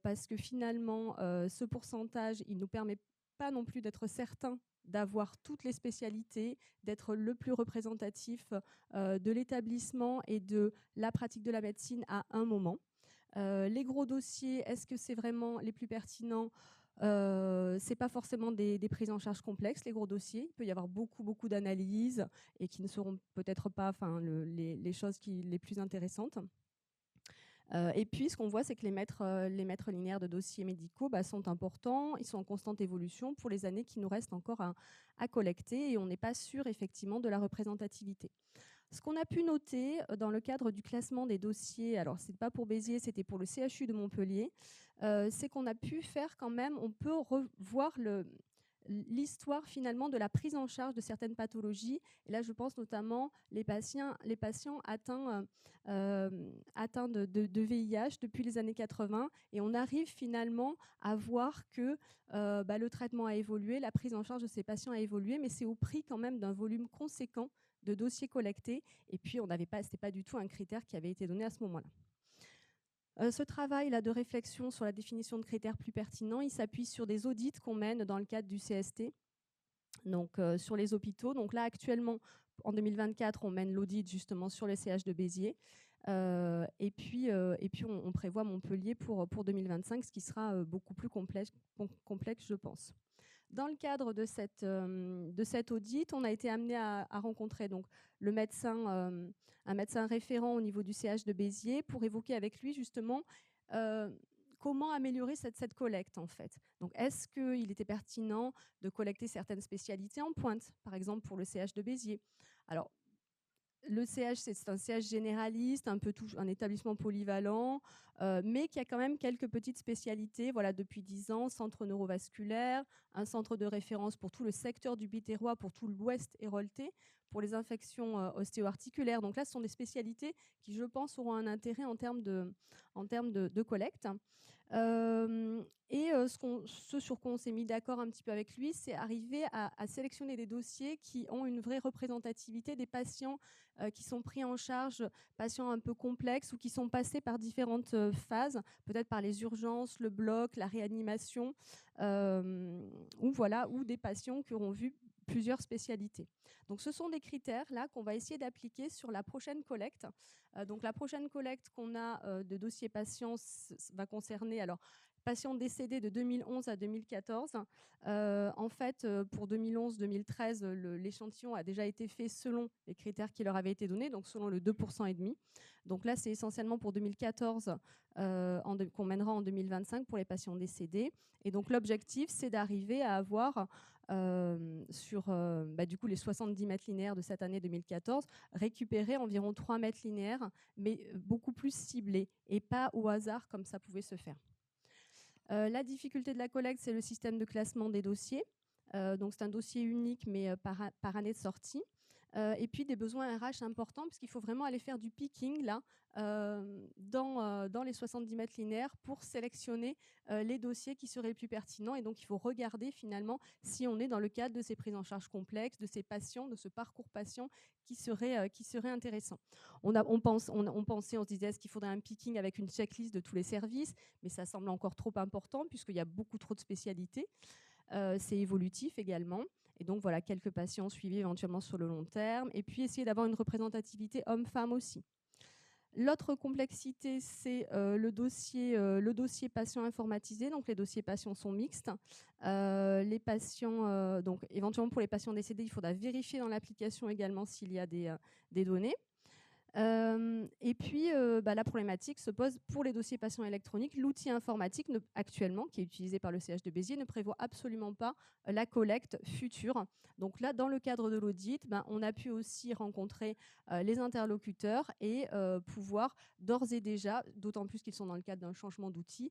parce que finalement, ce pourcentage, il ne nous permet pas non plus d'être certains d'avoir toutes les spécialités, d'être le plus représentatif de l'établissement et de la pratique de la médecine à un moment. Les gros dossiers, est-ce que c'est vraiment les plus pertinents ? C'est pas forcément des prises en charge complexes, les gros dossiers. Il peut y avoir beaucoup d'analyses et qui ne seront peut-être pas les choses les plus intéressantes. Et puis, ce qu'on voit, c'est que les mètres linéaires de dossiers médicaux sont importants, ils sont en constante évolution pour les années qui nous restent encore à collecter, et on n'est pas sûr effectivement de la représentativité. Ce qu'on a pu noter dans le cadre du classement des dossiers, alors c'est pas pour Béziers, c'était pour le CHU de Montpellier, c'est qu'on a pu faire quand même, on peut revoir l'histoire finalement de la prise en charge de certaines pathologies. Et là, je pense notamment les patients atteints de VIH depuis les années 80. Et on arrive finalement à voir que le traitement a évolué, la prise en charge de ces patients a évolué, mais c'est au prix quand même d'un volume conséquent de dossiers collectés. Et puis, c'était pas du tout un critère qui avait été donné à ce moment-là. Ce travail-là de réflexion sur la définition de critères plus pertinents, il s'appuie sur des audits qu'on mène dans le cadre du CST, donc sur les hôpitaux. Donc là, actuellement, en 2024, on mène l'audit justement sur le CH de Béziers. Et puis on prévoit Montpellier pour 2025, ce qui sera beaucoup plus complexe, je pense. Dans le cadre de cet audit, on a été amené à rencontrer donc un médecin référent au niveau du CH de Béziers pour évoquer avec lui justement comment améliorer cette collecte en fait. Donc est-ce qu'il était pertinent de collecter certaines spécialités en pointe, par exemple pour le CH de Béziers ? Alors le CH, c'est un CH généraliste, un établissement polyvalent, mais qui a quand même quelques petites spécialités. Voilà, depuis 10 ans, centre neurovasculaire, un centre de référence pour tout le secteur du Biterrois, pour tout l'ouest héroltais, pour les infections ostéo-articulaires. Donc là, ce sont des spécialités qui, je pense, auront un intérêt en termes de collecte. Ce sur quoi on s'est mis d'accord un petit peu avec lui, c'est arriver à sélectionner des dossiers qui ont une vraie représentativité des patients qui sont pris en charge, patients un peu complexes ou qui sont passés par différentes phases, peut-être par les urgences, le bloc, la réanimation, ou des patients qui auront vu plusieurs spécialités. Donc ce sont des critères là qu'on va essayer d'appliquer sur la prochaine collecte. Donc la prochaine collecte qu'on a de dossiers patients va concerner patients décédés de 2011 à 2014. En fait, pour 2011-2013, l'échantillon a déjà été fait selon les critères qui leur avaient été donnés, donc selon le 2,5 %. Donc là, c'est essentiellement pour 2014 qu'on mènera en 2025 pour les patients décédés. Et donc l'objectif, c'est d'arriver à avoir sur du coup les 70 mètres linéaires de cette année 2014, récupérer environ 3 mètres linéaires, mais beaucoup plus ciblés et pas au hasard comme ça pouvait se faire. La difficulté de la collecte, c'est le système de classement des dossiers. Donc c'est un dossier unique, mais par année de sortie. Et puis des besoins RH importants, parce qu'il faut vraiment aller faire du picking là, dans les 70 mètres linéaires pour sélectionner les dossiers qui seraient les plus pertinents. Et donc il faut regarder finalement si on est dans le cadre de ces prises en charge complexes, de ces patients, de ce parcours patient qui serait intéressant. On pensait, on se disait, est-ce qu'il faudrait un picking avec une checklist de tous les services, mais ça semble encore trop important puisqu'il y a beaucoup trop de spécialités. C'est évolutif également. Et donc, voilà, quelques patients suivis éventuellement sur le long terme. Et puis, essayer d'avoir une représentativité homme-femme aussi. L'autre complexité, c'est le dossier patient informatisé. Donc, les dossiers patients sont mixtes. Les patients, donc, éventuellement, pour les patients décédés, il faudra vérifier dans l'application également s'il y a des données. Et puis, la problématique se pose pour les dossiers patients électroniques. L'outil informatique, actuellement, qui est utilisé par le CH de Béziers, ne prévoit absolument pas la collecte future. Donc là, dans le cadre de l'audit, on a pu aussi rencontrer les interlocuteurs et pouvoir d'ores et déjà, d'autant plus qu'ils sont dans le cadre d'un changement d'outil,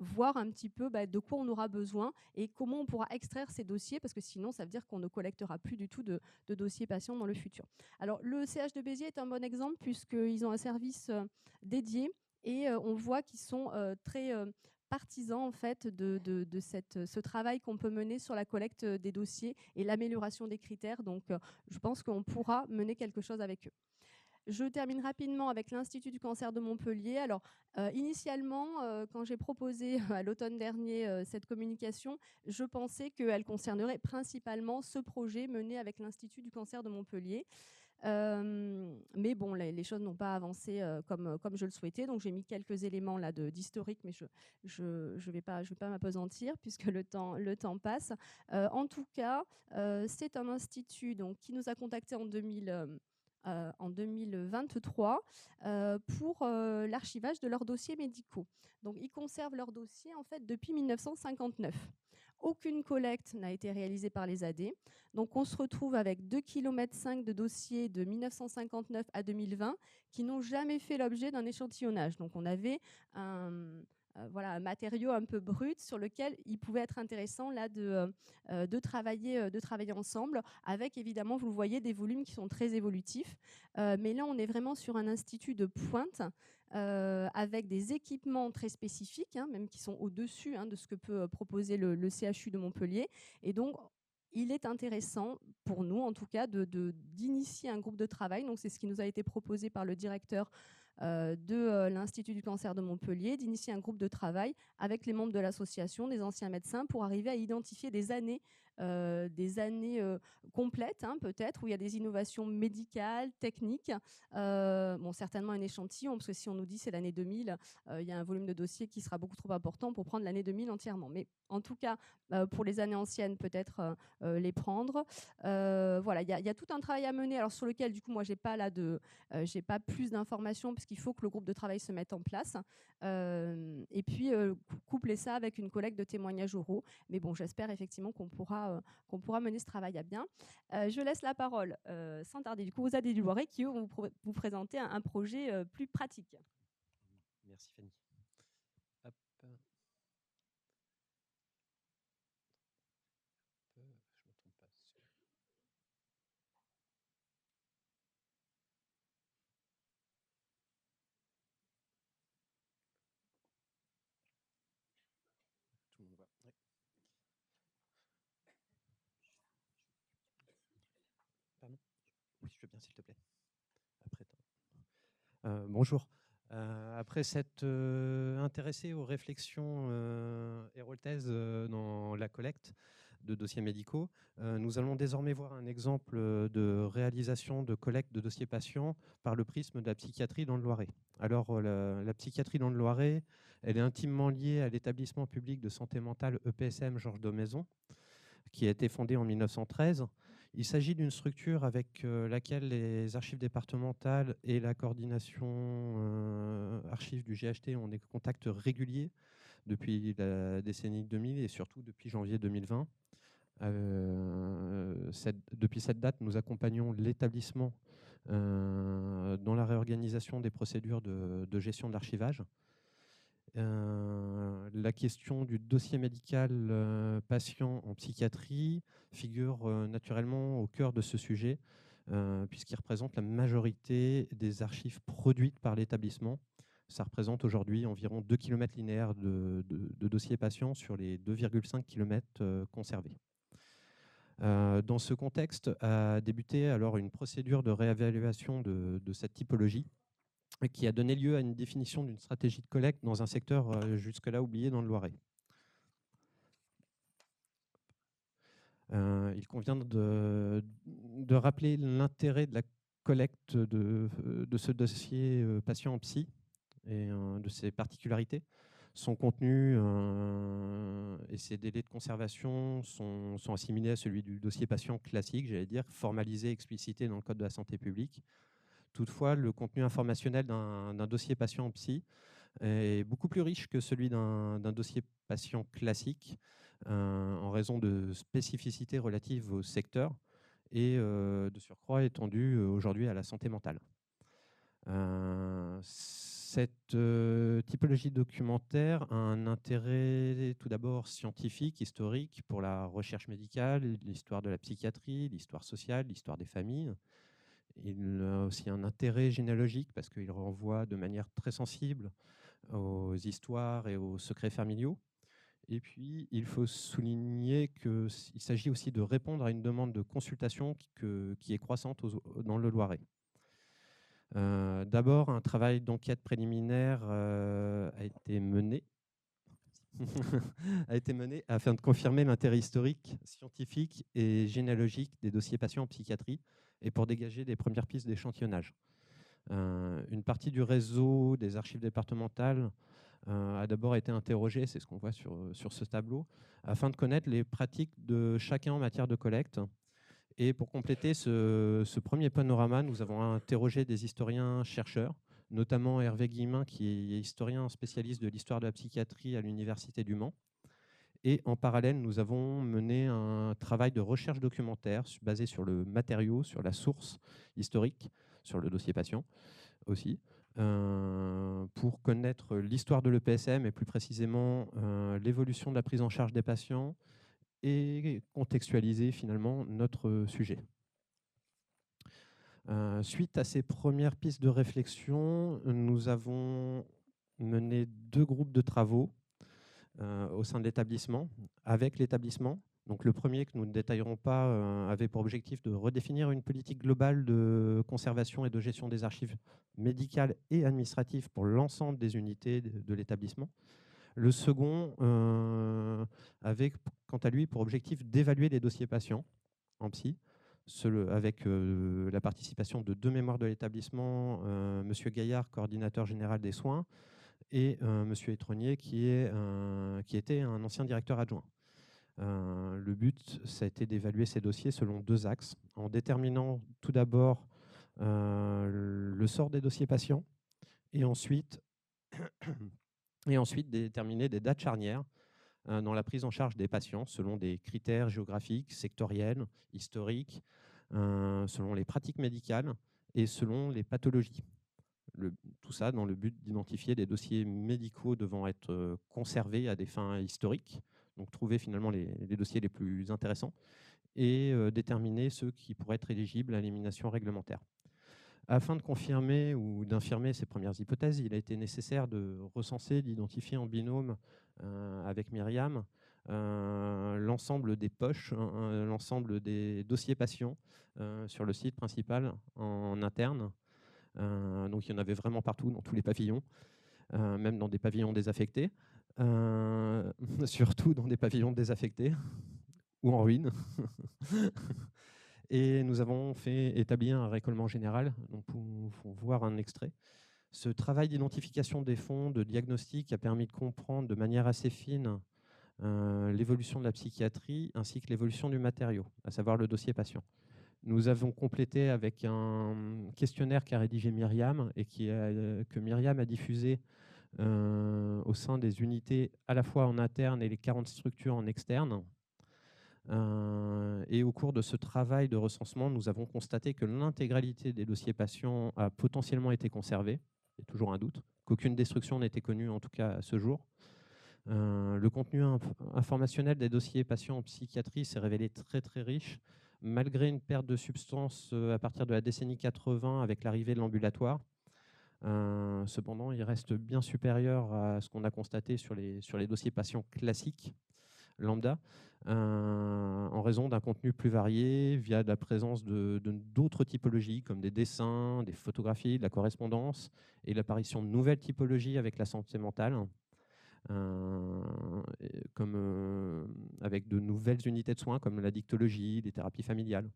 voir un petit peu de quoi on aura besoin et comment on pourra extraire ces dossiers, parce que sinon, ça veut dire qu'on ne collectera plus du tout de dossiers patients dans le futur. Alors, le CH de Béziers est un bon exemple, puisqu'ils ont un service dédié et on voit qu'ils sont très partisans en fait, de ce travail qu'on peut mener sur la collecte des dossiers et l'amélioration des critères. Donc, je pense qu'on pourra mener quelque chose avec eux. Je termine rapidement avec l'Institut du cancer de Montpellier. Alors, initialement, quand j'ai proposé à l'automne dernier cette communication, je pensais qu'elle concernerait principalement ce projet mené avec l'Institut du cancer de Montpellier. Mais bon, les choses n'ont pas avancé comme je le souhaitais. Donc, j'ai mis quelques éléments là d'historique, mais je vais pas m'appesantir puisque le temps passe. En tout cas, c'est un institut donc, qui nous a contactés en 2023 pour l'archivage de leurs dossiers médicaux. Donc, ils conservent leurs dossiers en fait depuis 1959. Aucune collecte n'a été réalisée par les AD. Donc, on se retrouve avec 2,5 km de dossiers de 1959 à 2020 qui n'ont jamais fait l'objet d'un échantillonnage. Donc, on avait un matériau un peu brut sur lequel il pouvait être intéressant là, de travailler ensemble avec, évidemment, vous le voyez, des volumes qui sont très évolutifs. Mais là, on est vraiment sur un institut de pointe avec des équipements très spécifiques, même qui sont au-dessus de ce que peut proposer le CHU de Montpellier. Et donc, il est intéressant, pour nous en tout cas, d'initier un groupe de travail. Donc, c'est ce qui nous a été proposé par le directeur de l'Institut du cancer de Montpellier, d'initier un groupe de travail avec les membres de l'association, des anciens médecins, pour arriver à identifier des années complètes, peut-être, où il y a des innovations médicales, techniques, certainement un échantillon, parce que si on nous dit c'est l'année 2000, il y a un volume de dossiers qui sera beaucoup trop important pour prendre l'année 2000 entièrement. Mais en tout cas, pour les années anciennes, peut-être les prendre. Voilà, il y a tout un travail à mener, alors sur lequel, du coup, moi, j'ai pas plus d'informations, puisqu'il faut que le groupe de travail se mette en place. Et puis, coupler ça avec une collecte de témoignages oraux. Mais bon, j'espère effectivement qu'on pourra pourra mener ce travail à bien. Je laisse la parole sans tarder du coup aux AD du Loiret qui eux vont vous présenter un projet plus pratique.
Merci Fanny. Hop. Je me trompe pas. Tout le monde voit. Ouais. Pardon ? Oui, je veux bien, s'il te plaît. Après, bonjour. Après s'être intéressé aux réflexions héroltaises dans la collecte de dossiers médicaux, nous allons désormais voir un exemple de réalisation de collecte de dossiers patients par le prisme de la psychiatrie dans le Loiret. Alors, la psychiatrie dans le Loiret, elle est intimement liée à l'établissement public de santé mentale EPSM Georges Daumaison, qui a été fondé en 1913. Il s'agit d'une structure avec laquelle les archives départementales et la coordination archives du GHT ont des contacts réguliers depuis la décennie 2000 et surtout depuis janvier 2020. Depuis cette date, nous accompagnons l'établissement dans la réorganisation des procédures de gestion de l'archivage. La question du dossier médical patient en psychiatrie figure naturellement au cœur de ce sujet, puisqu'il représente la majorité des archives produites par l'établissement. Ça représente aujourd'hui environ 2 km linéaires de dossiers patients sur les 2,5 km conservés. Dans ce contexte a débuté alors une procédure de réévaluation de cette typologie, qui a donné lieu à une définition d'une stratégie de collecte dans un secteur jusque-là oublié dans le Loiret. Il convient de rappeler l'intérêt de la collecte de ce dossier patient en psy et de ses particularités. Son contenu et ses délais de conservation sont assimilés à celui du dossier patient classique, j'allais dire, formalisé, explicité dans le Code de la santé publique. Toutefois, le contenu informationnel d'un dossier patient en psy est beaucoup plus riche que celui d'un dossier patient classique en raison de spécificités relatives au secteur et de surcroît étendues aujourd'hui à la santé mentale. Cette typologie documentaire a un intérêt tout d'abord scientifique, historique pour la recherche médicale, l'histoire de la psychiatrie, l'histoire sociale, l'histoire des familles. Il a aussi un intérêt généalogique parce qu'il renvoie de manière très sensible aux histoires et aux secrets familiaux. Et puis, il faut souligner qu'il s'agit aussi de répondre à une demande de consultation qui est croissante dans le Loiret. D'abord, un travail d'enquête préliminaire a été mené afin de confirmer l'intérêt historique, scientifique et généalogique des dossiers patients en psychiatrie et pour dégager des premières pistes d'échantillonnage. Une partie du réseau des archives départementales a d'abord été interrogée, c'est ce qu'on voit sur ce tableau, afin de connaître les pratiques de chacun en matière de collecte. Et pour compléter ce premier panorama, nous avons interrogé des historiens-chercheurs, notamment Hervé Guillemin, qui est historien spécialiste de l'histoire de la psychiatrie à l'Université du Mans. Et en parallèle, nous avons mené un travail de recherche documentaire basé sur le matériau, sur la source historique, sur le dossier patient aussi, pour connaître l'histoire de l'EPSM et plus précisément l'évolution de la prise en charge des patients et contextualiser finalement notre sujet. Suite à ces premières pistes de réflexion, nous avons mené 2 groupes de travaux au sein de l'établissement, avec l'établissement. Donc le premier, que nous ne détaillerons pas, avait pour objectif de redéfinir une politique globale de conservation et de gestion des archives médicales et administratives pour l'ensemble des unités de l'établissement. Le second avait, quant à lui, pour objectif d'évaluer les dossiers patients en psy, avec la participation de 2 mémoires de l'établissement, M. Gaillard, coordinateur général des soins, et M. Étronnier, qui était un ancien directeur adjoint. Le but, ça a été d'évaluer ces dossiers selon 2 axes, en déterminant tout d'abord le sort des dossiers patients, et ensuite déterminer des dates charnières dans la prise en charge des patients selon des critères géographiques, sectoriels, historiques, selon les pratiques médicales et selon les pathologies. Tout ça dans le but d'identifier des dossiers médicaux devant être conservés à des fins historiques, donc trouver finalement les dossiers les plus intéressants et déterminer ceux qui pourraient être éligibles à l'élimination réglementaire. Afin de confirmer ou d'infirmer ces premières hypothèses, il a été nécessaire de recenser, d'identifier en binôme avec Myriam l'ensemble des poches, l'ensemble des dossiers patients sur le site principal en interne. Donc il y en avait vraiment partout, dans tous les pavillons, même dans des pavillons désaffectés, surtout dans des pavillons désaffectés ou en ruine. Et nous avons fait établir un récollement général, donc pour voir un extrait. Ce travail d'identification des fonds, de diagnostic, a permis de comprendre de manière assez fine l'évolution de la psychiatrie ainsi que l'évolution du matériau, à savoir le dossier patient. Nous avons complété avec un questionnaire qu'a rédigé Myriam et que Myriam a diffusé au sein des unités à la fois en interne et les 40 structures en externe. Et au cours de ce travail de recensement, nous avons constaté que l'intégralité des dossiers patients a potentiellement été conservée. Il y a toujours un doute, qu'aucune destruction n'était connue, en tout cas à ce jour. Le contenu informationnel des dossiers patients en psychiatrie s'est révélé très très riche, malgré une perte de substance à partir de la décennie 80 avec l'arrivée de l'ambulatoire. Cependant, il reste bien supérieur à ce qu'on a constaté sur les dossiers patients classiques, lambda, en raison d'un contenu plus varié via la présence d'autres typologies comme des dessins, des photographies, de la correspondance et l'apparition de nouvelles typologies avec la santé mentale, avec de nouvelles unités de soins comme la dictologie, les thérapies familiales.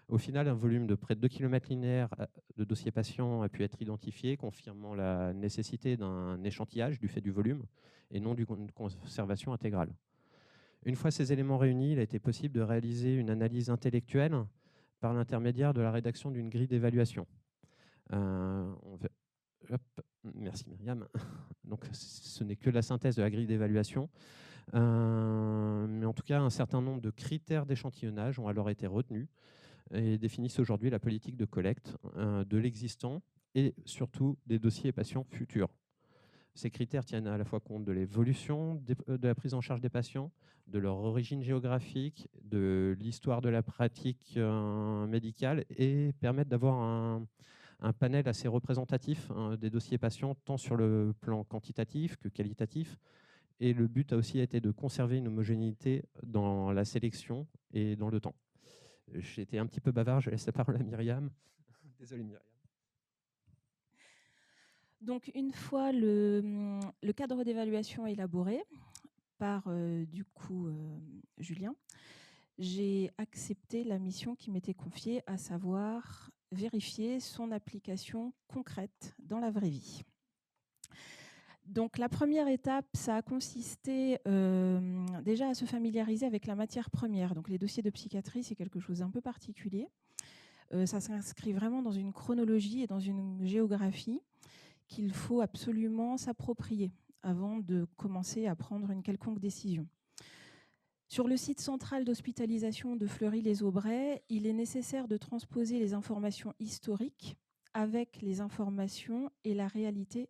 Au final, un volume de près de 2 km linéaires de dossiers patients a pu être identifié, confirmant la nécessité d'un échantillage du fait du volume et non d'une conservation intégrale. Une fois ces éléments réunis, il a été possible de réaliser une analyse intellectuelle par l'intermédiaire de la rédaction d'une grille d'évaluation. Merci Myriam. Donc ce n'est que la synthèse de la grille d'évaluation. Mais en tout cas, un certain nombre de critères d'échantillonnage ont alors été retenus et définissent aujourd'hui la politique de collecte de l'existant et surtout des dossiers patients futurs. Ces critères tiennent à la fois compte de l'évolution de la prise en charge des patients, de leur origine géographique, de l'histoire de la pratique médicale et permettent d'avoir un panel assez représentatif des dossiers patients, tant sur le plan quantitatif que qualitatif. Et le but a aussi été de conserver une homogénéité dans la sélection et dans le temps. J'ai été un petit peu bavard, je laisse la parole à Myriam. Désolé Myriam.
Donc, une fois le cadre d'évaluation élaboré par, Julien, j'ai accepté la mission qui m'était confiée, à savoir vérifier son application concrète dans la vraie vie. Donc, la première étape, ça a consisté déjà à se familiariser avec la matière première. Donc, les dossiers de psychiatrie, c'est quelque chose d'un peu particulier. Ça s'inscrit vraiment dans une chronologie et dans une géographie qu'il faut absolument s'approprier avant de commencer à prendre une quelconque décision. Sur le site central d'hospitalisation de Fleury-les-Aubrais, il est nécessaire de transposer les informations historiques avec les informations et la réalité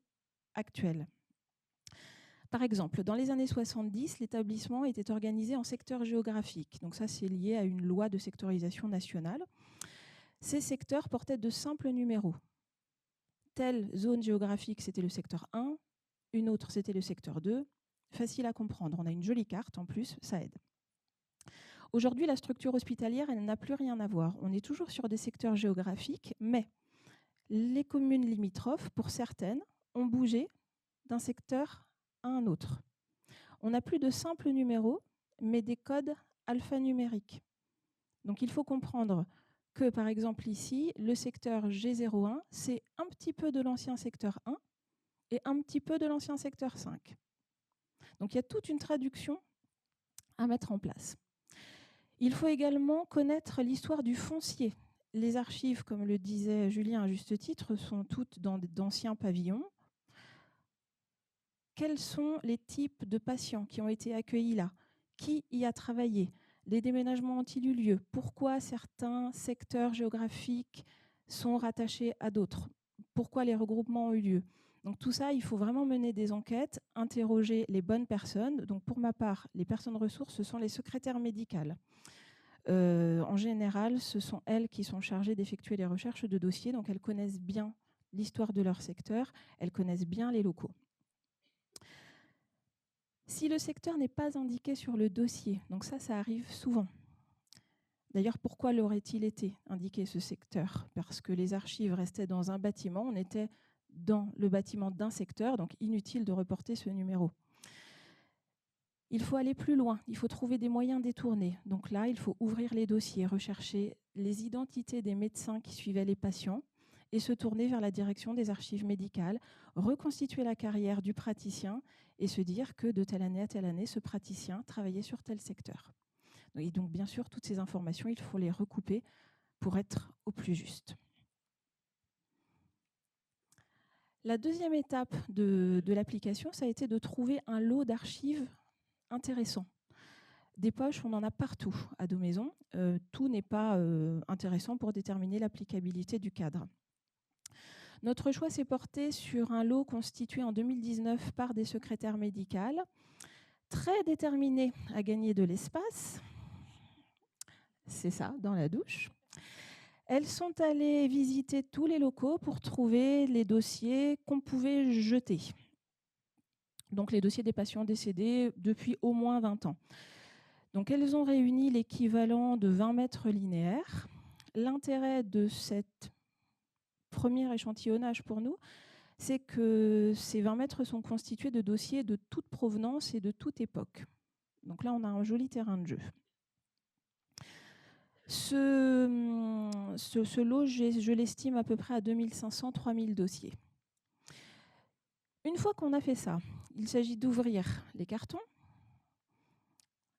actuelle. Par exemple, dans les années 70, l'établissement était organisé en secteurs géographiques. Donc ça, c'est lié à une loi de sectorisation nationale. Ces secteurs portaient de simples numéros. Telle zone géographique, c'était le secteur 1, une autre, c'était le secteur 2. Facile à comprendre, on a une jolie carte en plus, ça aide. Aujourd'hui, la structure hospitalière, elle n'a plus rien à voir. On est toujours sur des secteurs géographiques, mais les communes limitrophes, pour certaines, ont bougé d'un secteur à un autre. On n'a plus de simples numéros, mais des codes alphanumériques. Donc il faut comprendre que, par exemple, ici, le secteur G01, c'est un petit peu de l'ancien secteur 1 et un petit peu de l'ancien secteur 5. Donc, il y a toute une traduction à mettre en place. Il faut également connaître l'histoire du foncier. Les archives, comme le disait Julien à juste titre, sont toutes dans d'anciens pavillons. quels sont les types de patients qui ont été accueillis là, qui y a travaillé, les déménagements ont-ils eu lieu, pourquoi certains secteurs géographiques sont rattachés à d'autres, pourquoi les regroupements ont eu lieu. Donc tout ça, il faut vraiment mener des enquêtes, interroger les bonnes personnes. Donc pour ma part, les personnes ressources, ce sont les secrétaires médicales. En général, ce sont elles qui sont chargées d'effectuer les recherches de dossiers, donc elles connaissent bien l'histoire de leur secteur, elles connaissent bien les locaux. Si le secteur n'est pas indiqué sur le dossier, donc ça arrive souvent. D'ailleurs, pourquoi l'aurait-il été indiqué ce secteur? Parce que les archives restaient dans un bâtiment, on était dans le bâtiment d'un secteur, donc inutile de reporter ce numéro. Il faut aller plus loin, il faut trouver des moyens détournés. Donc là, il faut ouvrir les dossiers, rechercher les identités des médecins qui suivaient les patients et se tourner vers la direction des archives médicales, reconstituer la carrière du praticien et se dire que de telle année à telle année, ce praticien travaillait sur tel secteur. Et donc, bien sûr, toutes ces informations, il faut les recouper pour être au plus juste. La deuxième étape de l'application, ça a été de trouver un lot d'archives intéressant. Des poches, on en a partout à Domaison. Tout n'est pas intéressant pour déterminer l'applicabilité du cadre. Notre choix s'est porté sur un lot constitué en 2019 par des secrétaires médicales, très déterminées à gagner de l'espace. C'est ça, dans la douche. Elles sont allées visiter tous les locaux pour trouver les dossiers qu'on pouvait jeter. Donc les dossiers des patients décédés depuis au moins 20 ans. Donc elles ont réuni l'équivalent de 20 mètres linéaires. L'intérêt de cet premier échantillonnage pour nous, c'est que ces 20 mètres sont constitués de dossiers de toute provenance et de toute époque. Donc là, on a un joli terrain de jeu. Ce lot, je l'estime à peu près à 2500-3000 dossiers. Une fois qu'on a fait ça, il s'agit d'ouvrir les cartons,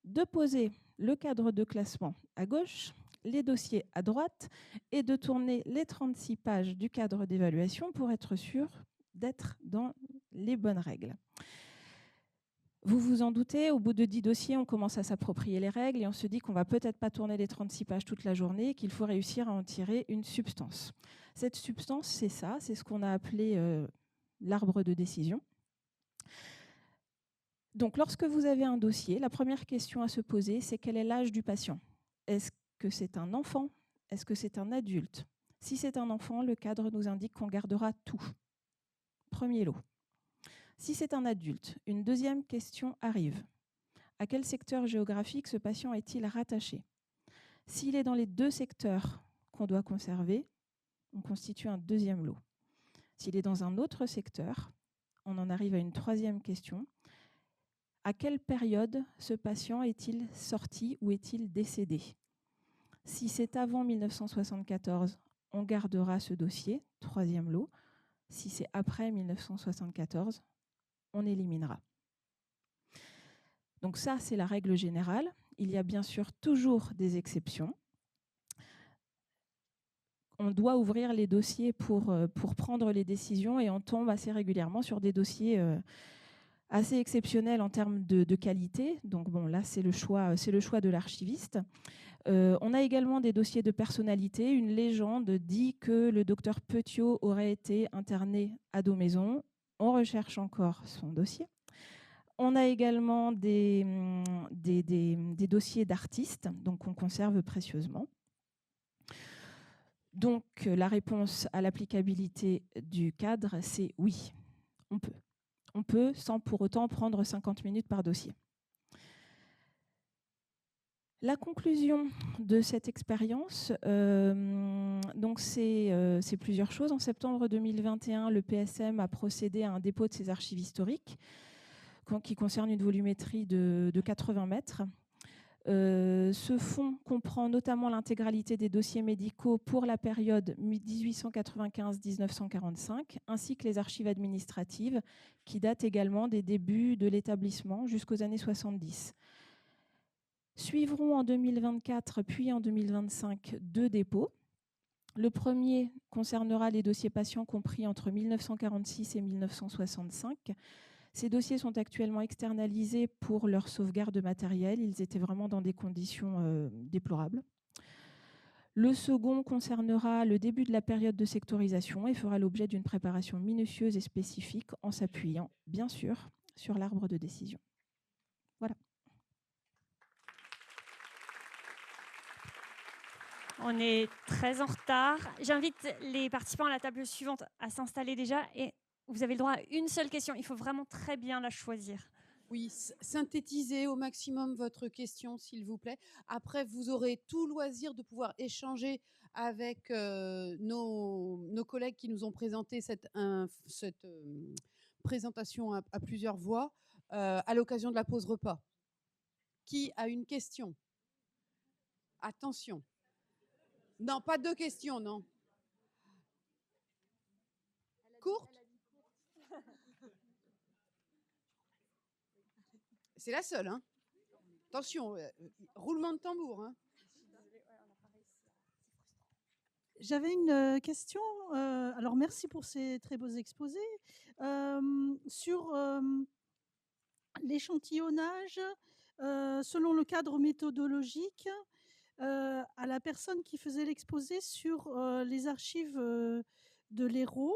de poser le cadre de classement à gauche, les dossiers à droite et de tourner les 36 pages du cadre d'évaluation pour être sûr d'être dans les bonnes règles. Vous vous en doutez, au bout de 10 dossiers, on commence à s'approprier les règles et on se dit qu'on ne va peut-être pas tourner les 36 pages toute la journée, qu'il faut réussir à en tirer une substance. Cette substance, c'est ça, c'est ce qu'on a appelé l'arbre de décision. Donc, lorsque vous avez un dossier, la première question à se poser, c'est quel est l'âge du patient? Est-ce que c'est un enfant? Est-ce que c'est un adulte? Si c'est un enfant, le cadre nous indique qu'on gardera tout. Premier lot. Si c'est un adulte, une deuxième question arrive. À quel secteur géographique ce patient est-il rattaché? S'il est dans les deux secteurs qu'on doit conserver, on constitue un deuxième lot. S'il est dans un autre secteur, on en arrive à une troisième question. À quelle période ce patient est-il sorti ou est-il décédé? Si c'est avant 1974, on gardera ce dossier, troisième lot. Si c'est après 1974, on éliminera. Donc ça, c'est la règle générale. Il y a bien sûr toujours des exceptions. On doit ouvrir les dossiers pour prendre les décisions et on tombe assez régulièrement sur des dossiers assez exceptionnels en termes de qualité. Donc bon, là, c'est le choix de l'archiviste. On a également des dossiers de personnalité. Une légende dit que le docteur Petiot aurait été interné à Domaison. On recherche encore son dossier. On a également des dossiers d'artistes, donc qu'on conserve précieusement. Donc la réponse à l'applicabilité du cadre, c'est oui, on peut. On peut sans pour autant prendre 50 minutes par dossier. La conclusion de cette expérience, donc c'est plusieurs choses. En septembre 2021, le PSM a procédé à un dépôt de ses archives historiques qui concerne une volumétrie de 80 mètres. Ce fonds comprend notamment l'intégralité des dossiers médicaux pour la période 1895-1945, ainsi que les archives administratives, qui datent également des débuts de l'établissement jusqu'aux années 70. Suivront en 2024 puis en 2025 deux dépôts. Le premier concernera les dossiers patients compris entre 1946 et 1965. Ces dossiers sont actuellement externalisés pour leur sauvegarde matérielle. Ils étaient vraiment dans des conditions déplorables. Le second concernera le début de la période de sectorisation et fera l'objet d'une préparation minutieuse et spécifique en s'appuyant, bien sûr, sur l'arbre de décision. Voilà.
On est très en retard. J'invite les participants à la table suivante à s'installer déjà et vous avez le droit à une seule question. Il faut vraiment très bien la choisir.
Oui, synthétisez au maximum votre question, s'il vous plaît. Après, vous aurez tout loisir de pouvoir échanger avec nos collègues qui nous ont présenté cette présentation à plusieurs voix à l'occasion de la pause repas. Qui a une question? Attention. Non, pas deux questions, non. Courte? C'est la seule, hein. Attention, roulement de tambour, hein.
J'avais une question. Alors, merci pour ces très beaux exposés. Sur l'échantillonnage, selon le cadre méthodologique, à la personne qui faisait l'exposé sur les archives de l'Hérault,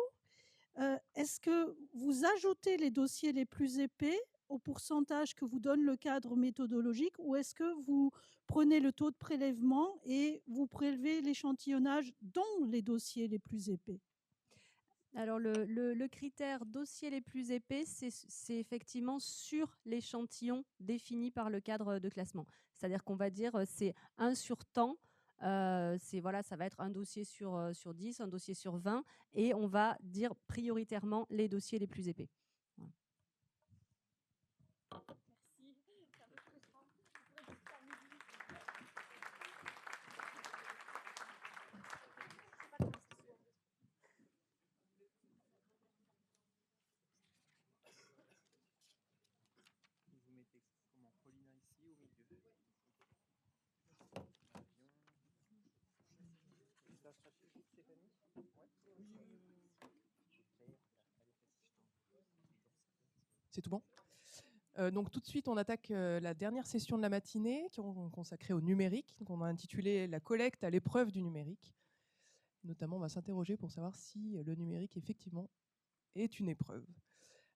est-ce que vous ajoutez les dossiers les plus épais au pourcentage que vous donne le cadre méthodologique, ou est-ce que vous prenez le taux de prélèvement et vous prélevez l'échantillonnage dans les dossiers les plus épais?
Alors, le critère dossier les plus épais, c'est effectivement sur l'échantillon défini par le cadre de classement. C'est-à-dire qu'on va dire c'est 1 sur temps. Voilà, ça va être un dossier sur 10, un dossier sur 20, et on va dire prioritairement les dossiers les plus épais. Voilà.
C'est tout bon. Donc tout de suite, on attaque la dernière session de la matinée qui est consacrée au numérique. Donc on a intitulé la collecte à l'épreuve du numérique. Notamment, on va s'interroger pour savoir si le numérique effectivement est une épreuve.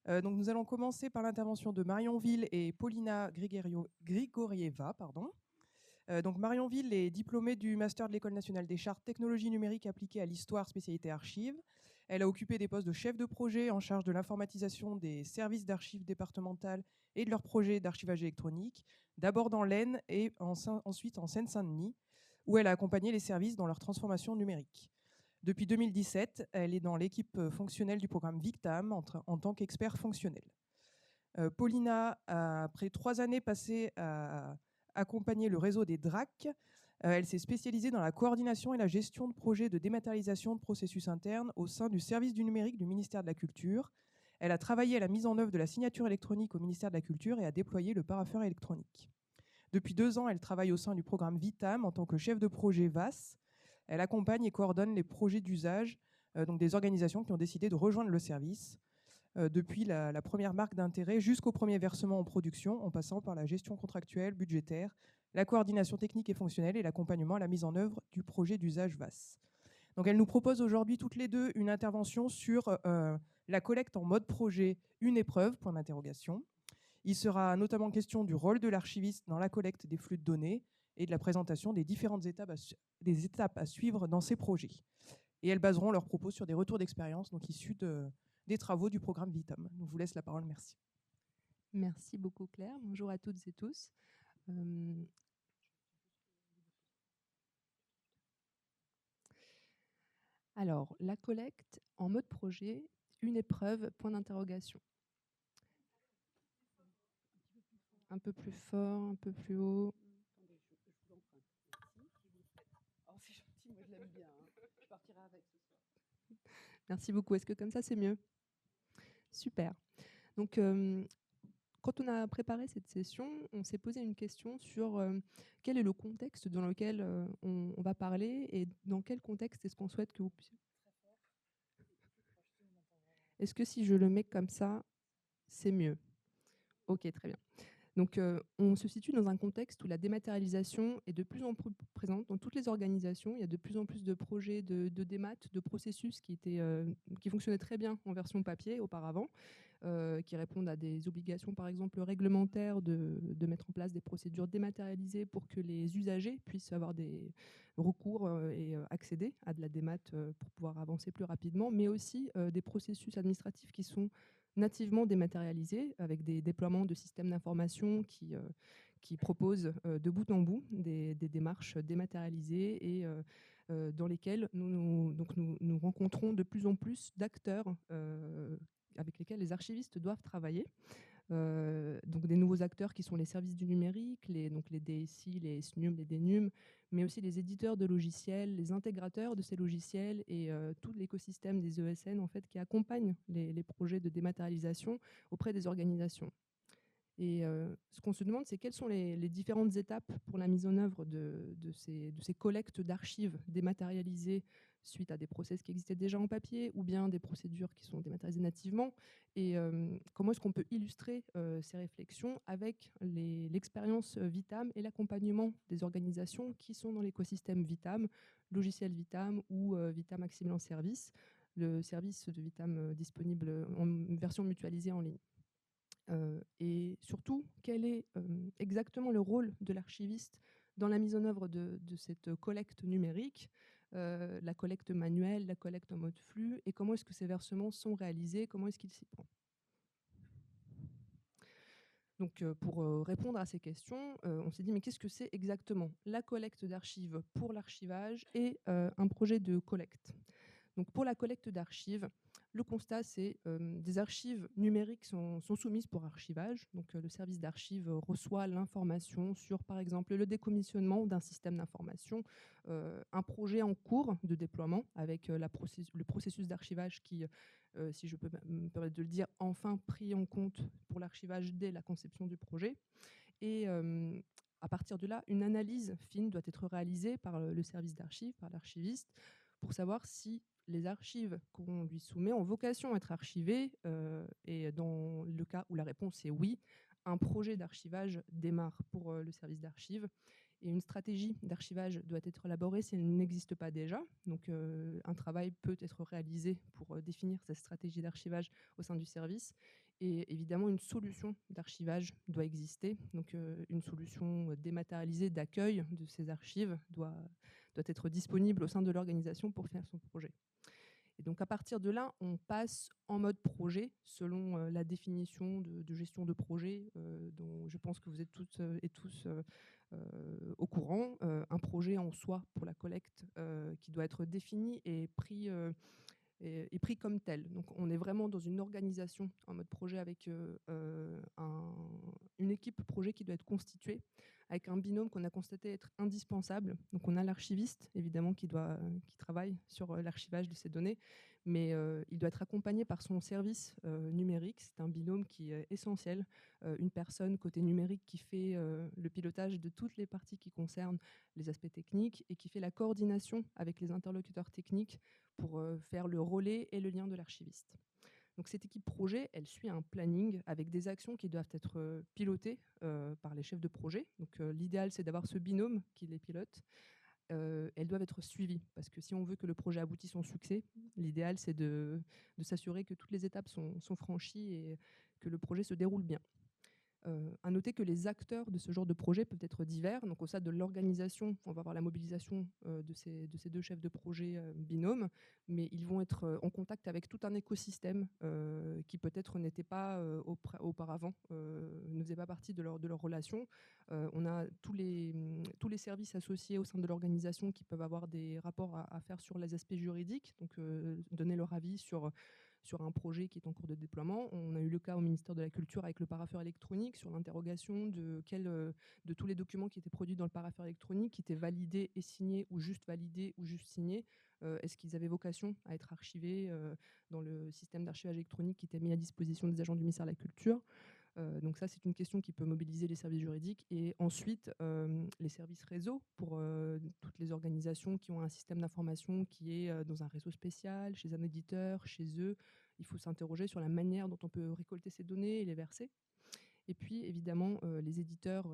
Donc nous allons commencer par l'intervention de Marion Ville et Paulina Grigorieva. Donc Marion Ville est diplômée du master de l'École nationale des chartes technologies numériques appliquées à l'histoire spécialité archives. Elle a occupé des postes de chef de projet en charge de l'informatisation des services d'archives départementales et de leurs projets d'archivage électronique, d'abord dans l'Aisne et ensuite en Seine-Saint-Denis, où elle a accompagné les services dans leur transformation numérique. Depuis 2017, elle est dans l'équipe fonctionnelle du programme Victam en tant qu'expert fonctionnel. Paulina a, après 3 années passées à accompagner le réseau des DRAC, elle s'est spécialisée dans la coordination et la gestion de projets de dématérialisation de processus internes au sein du service du numérique du ministère de la Culture. Elle a travaillé à la mise en œuvre de la signature électronique au ministère de la Culture et a déployé le parapheur électronique. Depuis 2 ans, elle travaille au sein du programme Vitam en tant que chef de projet VAS. Elle accompagne et coordonne les projets d'usage donc des organisations qui ont décidé de rejoindre le service, depuis la première marque d'intérêt jusqu'au premier versement en production, en passant par la gestion contractuelle, budgétaire, la coordination technique et fonctionnelle et l'accompagnement à la mise en œuvre du projet d'usage VAS. Donc elle nous propose aujourd'hui toutes les deux une intervention sur la collecte en mode projet, une épreuve, point d'interrogation. Il sera notamment question du rôle de l'archiviste dans la collecte des flux de données et de la présentation des différentes étapes à suivre dans ces projets. Et elles baseront leurs propos sur des retours d'expérience donc issus des travaux du programme Vitam. Je vous laisse la parole, merci.
Merci beaucoup Claire, bonjour à toutes et tous. Alors, la collecte en mode projet, une épreuve, point d'interrogation. Un peu plus fort, un peu plus haut.
Attendez, je vous emprunte. Oh, c'est gentil, moi je l'aime bien. Hein. Je partirai avec ce soir.
Merci beaucoup. Est-ce que comme ça, c'est mieux? Super. Donc, quand on a préparé cette session, on s'est posé une question sur quel est le contexte dans lequel on va parler et dans quel contexte est-ce qu'on souhaite que vous puissiez... Est-ce que si je le mets comme ça, c'est mieux. Ok, très bien. Donc, on se situe dans un contexte où la dématérialisation est de plus en plus présente dans toutes les organisations. Il y a de plus en plus de projets de démat, de processus qui fonctionnaient très bien en version papier auparavant, qui répondent à des obligations, par exemple, réglementaires de mettre en place des procédures dématérialisées pour que les usagers puissent avoir des recours et accéder à de la démat pour pouvoir avancer plus rapidement, mais aussi des processus administratifs qui sont nativement dématérialisés avec des déploiements de systèmes d'information qui proposent de bout en bout des démarches dématérialisées et dans lesquelles nous rencontrons de plus en plus d'acteurs avec lesquels les archivistes doivent travailler. Donc des nouveaux acteurs qui sont les services du numérique, donc les DSI, les SNUM, les DNUM, mais aussi les éditeurs de logiciels, les intégrateurs de ces logiciels et tout l'écosystème des ESN en fait, qui accompagnent les projets de dématérialisation auprès des organisations. Et ce qu'on se demande, c'est quelles sont les différentes étapes pour la mise en œuvre de ces collectes d'archives dématérialisées suite à des process qui existaient déjà en papier ou bien des procédures qui sont dématérialisées nativement. Et comment est-ce qu'on peut illustrer ces réflexions avec l'expérience Vitam et l'accompagnement des organisations qui sont dans l'écosystème Vitam, logiciel Vitam ou Vitam Maximilien Service, le service de Vitam disponible en version mutualisée en ligne. Et surtout, quel est exactement le rôle de l'archiviste dans la mise en œuvre de cette collecte numérique, la collecte manuelle, la collecte en mode flux, et comment est-ce que ces versements sont réalisés, comment est-ce qu'il s'y prend. Donc, pour répondre à ces questions, on s'est dit, mais qu'est-ce que c'est exactement la collecte d'archives pour l'archivage et un projet de collecte? Donc, pour la collecte d'archives, le constat, c'est des archives numériques sont soumises pour archivage. Donc, le service d'archives reçoit l'information sur, par exemple, le décommissionnement d'un système d'information, un projet en cours de déploiement avec le processus d'archivage qui, si je peux me permettre de le dire, enfin pris en compte pour l'archivage dès la conception du projet. Et à partir de là, une analyse fine doit être réalisée par le service d'archives, par l'archiviste, pour savoir si les archives qu'on lui soumet ont vocation à être archivées. Et dans le cas où la réponse est oui, un projet d'archivage démarre pour le service d'archives. Et une stratégie d'archivage doit être élaborée si elle n'existe pas déjà. Donc un travail peut être réalisé pour définir cette stratégie d'archivage au sein du service. Et évidemment, une solution d'archivage doit exister. Donc une solution dématérialisée d'accueil de ces archives doit être disponible au sein de l'organisation pour faire son projet. Et donc à partir de là, on passe en mode projet selon la définition de gestion de projet dont je pense que vous êtes toutes et tous au courant. Un projet en soi pour la collecte qui doit être défini et pris comme tel. Donc on est vraiment dans une organisation en mode projet avec une équipe projet qui doit être constituée, avec un binôme qu'on a constaté être indispensable. Donc on a l'archiviste, évidemment, qui travaille sur l'archivage de ces données, mais il doit être accompagné par son service numérique. C'est un binôme qui est essentiel. Une personne côté numérique qui fait le pilotage de toutes les parties qui concernent les aspects techniques et qui fait la coordination avec les interlocuteurs techniques pour faire le relais et le lien de l'archiviste. Donc cette équipe projet, elle suit un planning avec des actions qui doivent être pilotées par les chefs de projet. Donc l'idéal, c'est d'avoir ce binôme qui les pilote. Elles doivent être suivies parce que si on veut que le projet aboutisse en succès, l'idéal, c'est de s'assurer que toutes les étapes sont franchies et que le projet se déroule bien. À noter que les acteurs de ce genre de projet peuvent être divers. Donc, au sein de l'organisation, on va avoir la mobilisation de ces deux chefs de projet binômes, mais ils vont être en contact avec tout un écosystème qui peut-être n'était pas auparavant, ne faisait pas partie de leur relation. On a tous les services associés au sein de l'organisation qui peuvent avoir des rapports à faire sur les aspects juridiques, donc donner leur avis sur un projet qui est en cours de déploiement. On a eu le cas au ministère de la Culture avec le parapheur électronique sur l'interrogation de tous les documents qui étaient produits dans le parapheur électronique, qui étaient validés et signés ou juste validés ou juste signés. Est-ce qu'ils avaient vocation à être archivés dans le système d'archivage électronique qui était mis à disposition des agents du ministère de la Culture? Donc ça, c'est une question qui peut mobiliser les services juridiques. Et ensuite, les services réseau pour toutes les organisations qui ont un système d'information qui est dans un réseau spécial, chez un éditeur, chez eux, il faut s'interroger sur la manière dont on peut récolter ces données et les verser. Et puis, évidemment, les éditeurs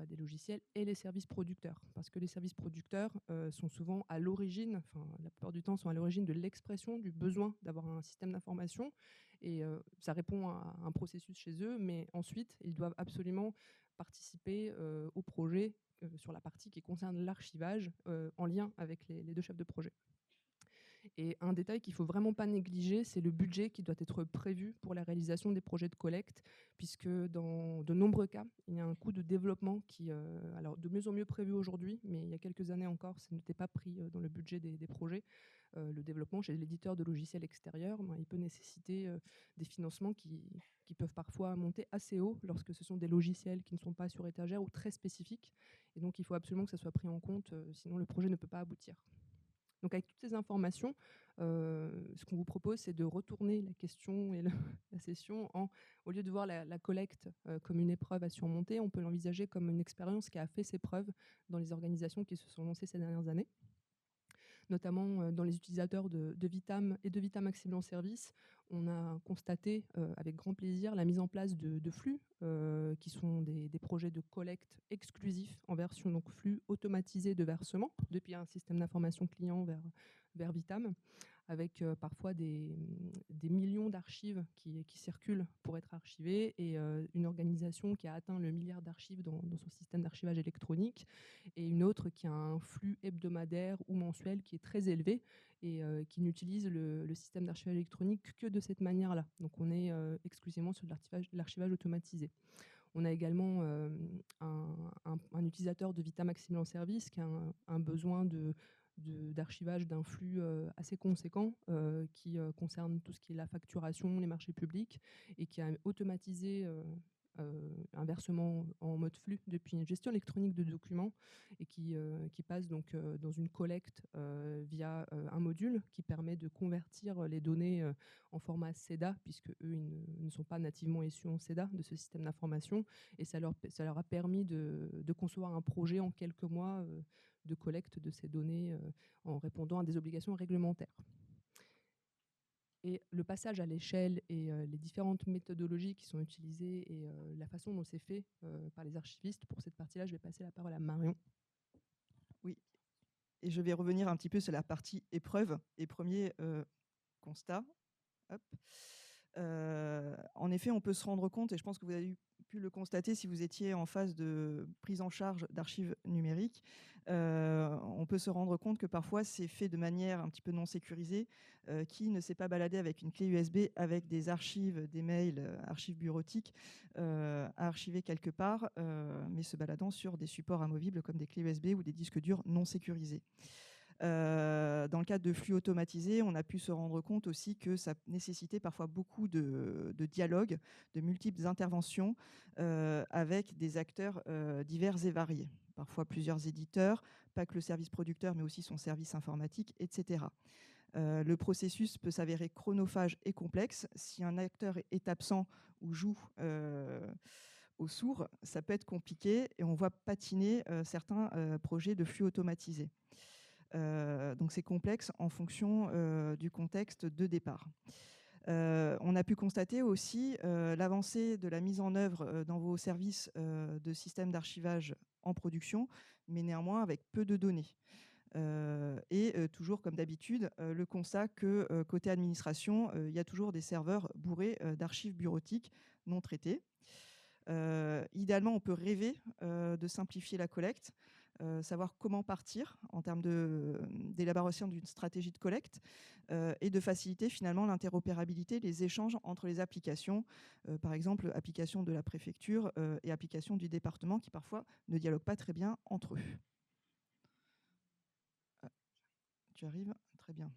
des logiciels et les services producteurs. Parce que les services producteurs sont souvent à l'origine, enfin, la plupart du temps, sont à l'origine de l'expression du besoin d'avoir un système d'information. Et ça répond à un processus chez eux, mais ensuite, ils doivent absolument participer au projet sur la partie qui concerne l'archivage en lien avec les deux chefs de projet. Et un détail qu'il ne faut vraiment pas négliger, c'est le budget qui doit être prévu pour la réalisation des projets de collecte, puisque dans de nombreux cas, il y a un coût de développement qui, alors de mieux en mieux prévu aujourd'hui, mais il y a quelques années encore, ça n'était pas pris dans le budget des projets. Le développement chez l'éditeur de logiciels extérieurs, il peut nécessiter des financements qui peuvent parfois monter assez haut lorsque ce sont des logiciels qui ne sont pas sur étagère ou très spécifiques. Et donc, il faut absolument que ça soit pris en compte, sinon le projet ne peut pas aboutir. Donc avec toutes ces informations, ce qu'on vous propose, c'est de retourner la question et la session au lieu de voir la collecte comme une épreuve à surmonter, on peut l'envisager comme une expérience qui a fait ses preuves dans les organisations qui se sont lancées ces dernières années, notamment dans les utilisateurs de Vitam et de Vitam Accessible en Service. On a constaté avec grand plaisir la mise en place de flux qui sont des projets de collecte exclusifs en version donc flux automatisé de versement depuis un système d'information client vers Vitam, avec parfois des millions d'archives qui circulent pour être archivées et une organisation qui a atteint le milliard d'archives dans son système d'archivage électronique et une autre qui a un flux hebdomadaire ou mensuel qui est très élevé et qui n'utilise le système d'archivage électronique que de cette manière-là. Donc on est exclusivement sur l'archivage automatisé. On a également un utilisateur de Vitam Accessible en Service qui a un besoin d'archivage d'un flux assez conséquent qui concerne tout ce qui est la facturation, les marchés publics et qui a automatisé un versement en mode flux depuis une gestion électronique de documents et qui passe donc dans une collecte via un module qui permet de convertir les données en format CEDA, puisque eux ils ne sont pas nativement issus en CEDA de ce système d'information, et ça leur a permis de concevoir un projet en quelques mois de collecte de ces données en répondant à des obligations réglementaires. Et le passage à l'échelle et les différentes méthodologies qui sont utilisées et la façon dont c'est fait par les archivistes, pour cette partie-là, je vais passer la parole à Marion.
Oui, et je vais revenir un petit peu sur la partie épreuve et premier constat. Hop. En effet, on peut se rendre compte, et je pense que vous avez pu le constater si vous étiez en phase de prise en charge d'archives numériques, on peut se rendre compte que parfois c'est fait de manière un petit peu non sécurisée. Qui ne s'est pas baladé avec une clé USB avec des archives, des mails, archives bureautiques à archiver quelque part, mais se baladant sur des supports amovibles comme des clés USB ou des disques durs non sécurisés. Dans le cadre de flux automatisés, on a pu se rendre compte aussi que ça nécessitait parfois beaucoup de dialogue, de multiples interventions avec des acteurs divers et variés. Parfois plusieurs éditeurs, pas que le service producteur, mais aussi son service informatique, etc. Le processus peut s'avérer chronophage et complexe. Si un acteur est absent ou joue au sourd, ça peut être compliqué et on voit patiner certains projets de flux automatisés. Donc c'est complexe en fonction du contexte de départ. On a pu constater aussi l'avancée de la mise en œuvre dans vos services de systèmes d'archivage en production, mais néanmoins avec peu de données. Toujours comme d'habitude, le constat que côté administration, il y a toujours des serveurs bourrés d'archives bureautiques non traitées. Idéalement, on peut rêver de simplifier la collecte, savoir comment partir en termes d'élaboration d'une stratégie de collecte et de faciliter finalement l'interopérabilité, les échanges entre les applications, par exemple applications de la préfecture et applications du département qui parfois ne dialoguent pas très bien entre eux. Tu arrives ? Très bien.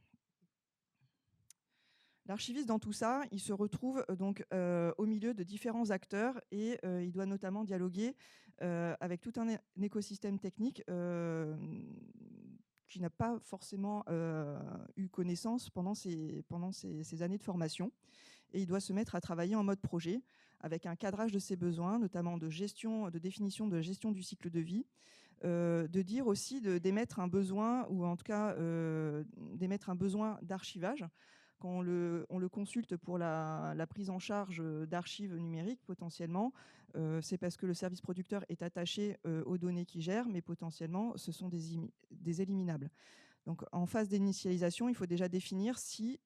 L'archiviste, dans tout ça, il se retrouve donc au milieu de différents acteurs et il doit notamment dialoguer avec tout un écosystème technique qui n'a pas forcément eu connaissance pendant ces années de formation. Et il doit se mettre à travailler en mode projet avec un cadrage de ses besoins, notamment de définition de gestion du cycle de vie, de dire aussi d'émettre un besoin, ou en tout cas d'émettre un besoin d'archivage. quand on le consulte pour la prise en charge d'archives numériques, potentiellement, c'est parce que le service producteur est attaché aux données qu'il gère, mais potentiellement, ce sont des éliminables. Donc, en phase d'initialisation, il faut déjà définir s'il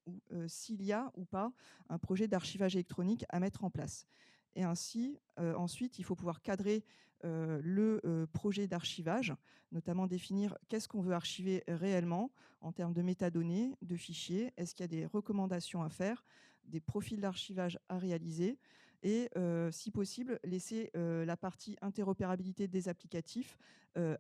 y a ou pas un projet d'archivage électronique à mettre en place. Et ainsi, ensuite, il faut pouvoir cadrer le projet d'archivage, notamment définir qu'est-ce qu'on veut archiver réellement en termes de métadonnées, de fichiers, est-ce qu'il y a des recommandations à faire, des profils d'archivage à réaliser, et si possible, laisser la partie interopérabilité des applicatifs et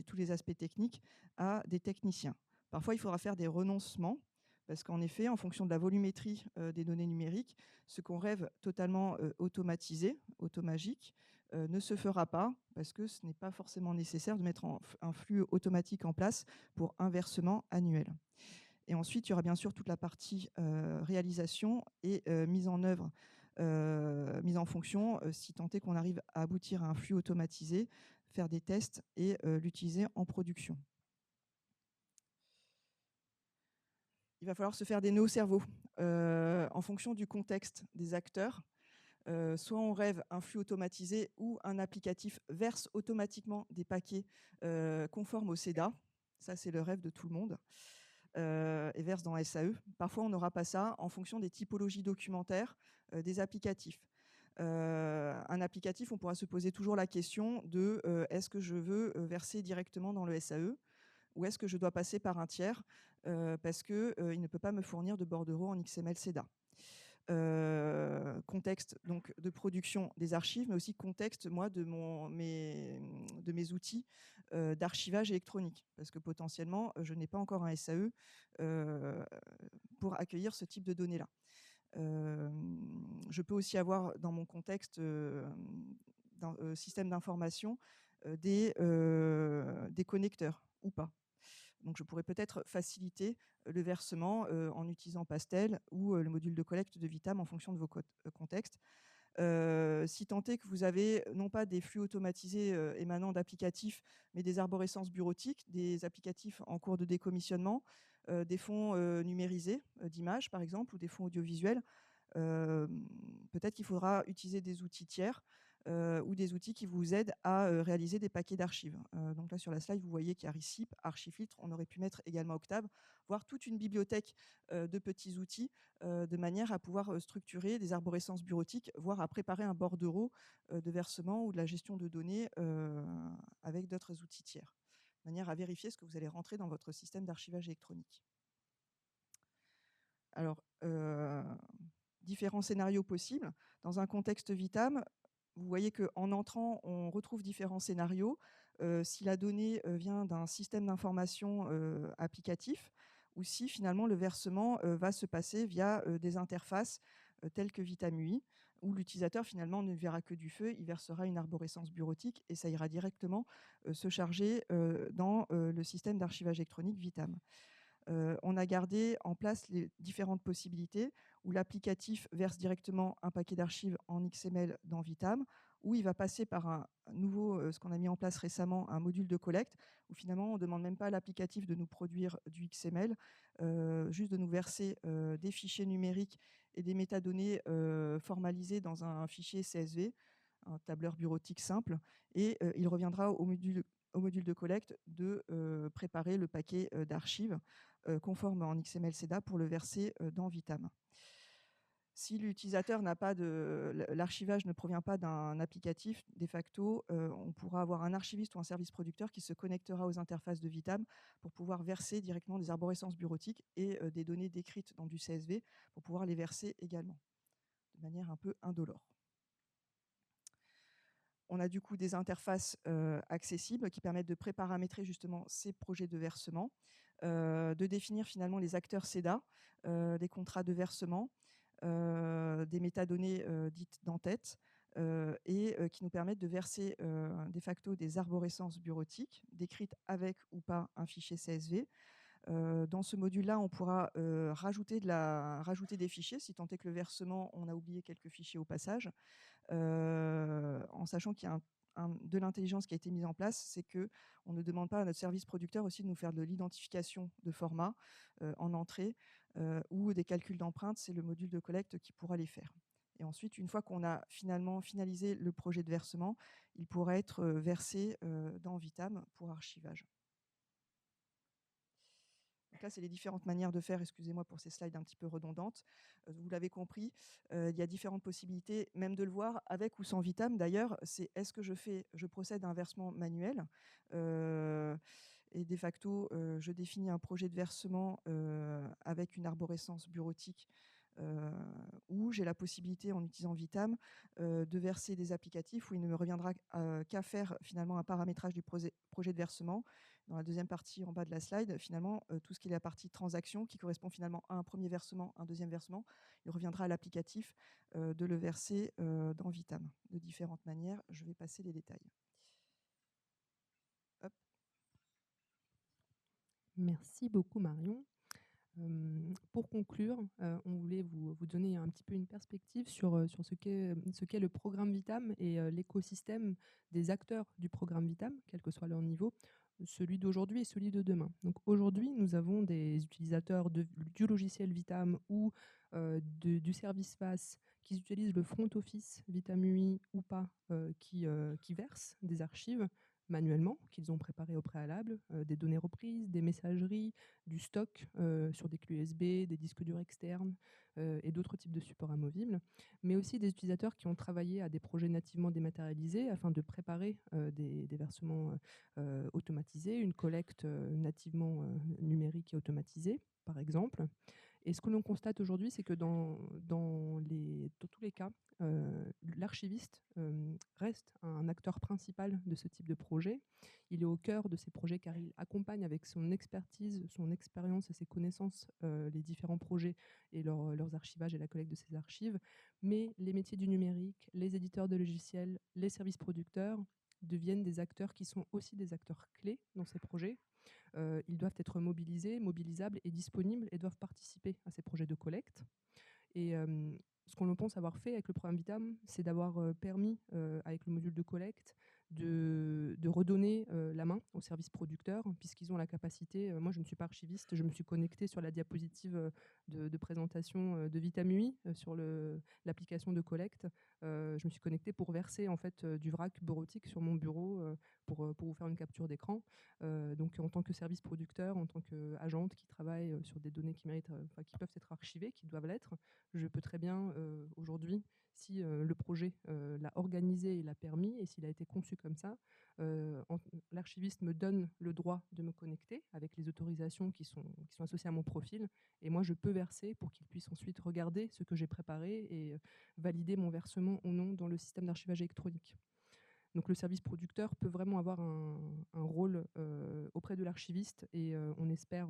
tous les aspects techniques à des techniciens. Parfois, il faudra faire des renoncements, parce qu'en effet, en fonction de la volumétrie des données numériques, ce qu'on rêve totalement automatisé, automagique, ne se fera pas, parce que ce n'est pas forcément nécessaire de mettre un flux automatique en place pour un versement annuel. Et ensuite, il y aura bien sûr toute la partie réalisation et mise en œuvre, mise en fonction, si tant est qu'on arrive à aboutir à un flux automatisé, faire des tests et l'utiliser en production. Il va falloir se faire des nœuds au cerveau en fonction du contexte des acteurs. Soit on rêve un flux automatisé ou un applicatif verse automatiquement des paquets conformes au CEDA. Ça, c'est le rêve de tout le monde. Et verse dans SAE. Parfois, on n'aura pas ça en fonction des typologies documentaires des applicatifs. Un applicatif, on pourra se poser toujours la question de est-ce que je veux verser directement dans le SAE ou est-ce que je dois passer par un tiers parce qu'il ne peut pas me fournir de bordereau en XML CEDA. Contexte donc de production des archives, mais aussi contexte moi de mes outils d'archivage électronique, parce que potentiellement je n'ai pas encore un SAE pour accueillir ce type de données-là. Je peux aussi avoir dans mon contexte système d'information des connecteurs ou pas. Donc, je pourrais peut-être faciliter le versement en utilisant Pastel ou le module de collecte de Vitam en fonction de vos contextes. Si tant est que vous avez non pas des flux automatisés émanant d'applicatifs, mais des arborescences bureautiques, des applicatifs en cours de décommissionnement, des fonds numérisés d'images, par exemple, ou des fonds audiovisuels, peut-être qu'il faudra utiliser des outils tiers ou des outils qui vous aident à réaliser des paquets d'archives. Donc là, sur la slide, vous voyez qu'il y a Recip, Archifiltre. On aurait pu mettre également Octave, voire toute une bibliothèque de petits outils de manière à pouvoir structurer des arborescences bureautiques, voire à préparer un bordereau de versement ou de la gestion de données avec d'autres outils tiers, de manière à vérifier ce que vous allez rentrer dans votre système d'archivage électronique. Alors, différents scénarios possibles. Dans un contexte Vitam, vous voyez qu'en entrant, on retrouve différents scénarios. Si la donnée vient d'un système d'information applicatif, ou si finalement le versement va se passer via des interfaces telles que Vitam UI, où l'utilisateur finalement ne verra que du feu, il versera une arborescence bureautique et ça ira directement se charger dans le système d'archivage électronique Vitam. On a gardé en place les différentes possibilités où l'applicatif verse directement un paquet d'archives en XML dans Vitam, où il va passer par un nouveau, ce qu'on a mis en place récemment, un module de collecte, où finalement on ne demande même pas à l'applicatif de nous produire du XML, juste de nous verser des fichiers numériques et des métadonnées formalisées dans un fichier CSV, un tableur bureautique simple, et il reviendra au module de collecte de préparer le paquet d'archives conforme en XML CEDA pour le verser dans Vitam. Si l'utilisateur n'a pas l'archivage ne provient pas d'un applicatif, de facto, on pourra avoir un archiviste ou un service producteur qui se connectera aux interfaces de Vitam pour pouvoir verser directement des arborescences bureautiques et des données décrites dans du CSV pour pouvoir les verser également, de manière un peu indolore. On a du coup des interfaces accessibles qui permettent de préparamétrer justement ces projets de versement, de définir finalement les acteurs CEDA, des contrats de versement, des métadonnées dites d'entête, et qui nous permettent de verser de facto des arborescences bureautiques décrites avec ou pas un fichier CSV. Dans ce module-là, on pourra rajouter des fichiers, si tant est que le versement, on a oublié quelques fichiers au passage, en sachant qu'il y a de l'intelligence qui a été mise en place, c'est qu'on ne demande pas à notre service producteur aussi de nous faire de l'identification de format en entrée ou des calculs d'empreintes, c'est le module de collecte qui pourra les faire. Et ensuite, une fois qu'on a finalement finalisé le projet de versement, il pourra être versé dans Vitam pour archivage. Donc là, c'est les différentes manières de faire. Excusez-moi pour ces slides un petit peu redondantes. Vous l'avez compris, il y a différentes possibilités, même de le voir avec ou sans Vitam. D'ailleurs, c'est est-ce que je procède à un versement manuel et de facto, je définis un projet de versement avec une arborescence bureautique où j'ai la possibilité, en utilisant Vitam, de verser des applicatifs où il ne me reviendra qu'à faire finalement un paramétrage du projet de versement. Dans la deuxième partie en bas de la slide, finalement, tout ce qui est la partie transaction qui correspond finalement à un premier versement, un deuxième versement, il reviendra à l'applicatif de le verser dans Vitam de différentes manières. Je vais passer les détails. Hop.
Merci beaucoup Marion. Pour conclure, on voulait vous donner un petit peu une perspective sur ce qu'est le programme Vitam et l'écosystème des acteurs du programme Vitam, quel que soit leur niveau, celui d'aujourd'hui et celui de demain. Donc aujourd'hui, nous avons des utilisateurs du logiciel Vitam ou du service FAS qui utilisent le front office Vitam UI ou pas, qui versent des archives manuellement, qu'ils ont préparé au préalable, des données reprises, des messageries, du stock sur des clés USB, des disques durs externes et d'autres types de supports amovibles, mais aussi des utilisateurs qui ont travaillé à des projets nativement dématérialisés afin de préparer des versements automatisés, une collecte nativement numérique et automatisée, par exemple. Et ce que l'on constate aujourd'hui, c'est que dans tous les cas, l'archiviste reste un acteur principal de ce type de projet. Il est au cœur de ces projets car il accompagne avec son expertise, son expérience et ses connaissances les différents projets et leurs archivages et la collecte de ces archives. Mais les métiers du numérique, les éditeurs de logiciels, les services producteurs deviennent des acteurs qui sont aussi des acteurs clés dans ces projets. Ils doivent être mobilisés, mobilisables et disponibles et doivent participer à ces projets de collecte. Et ce qu'on pense avoir fait avec le programme Vitam, c'est d'avoir permis, avec le module de collecte, de redonner la main aux services producteurs, puisqu'ils ont la capacité, moi je ne suis pas archiviste, je me suis connectée sur la diapositive de présentation de Vitam UI, sur l'application de collecte. Je me suis connectée pour verser en fait, du vrac bureautique sur mon bureau pour vous faire une capture d'écran. Donc en tant que service producteur, en tant qu'agente qui travaille sur des données qui méritent, qui peuvent être archivées, qui doivent l'être, je peux très bien aujourd'hui, si le projet l'a organisé et l'a permis, et s'il a été conçu comme ça, l'archiviste me donne le droit de me connecter avec les autorisations qui sont associées à mon profil, et moi je peux verser pour qu'il puisse ensuite regarder ce que j'ai préparé et valider mon versement ou non dans le système d'archivage électronique. Donc le service producteur peut vraiment avoir un rôle auprès de l'archiviste et on espère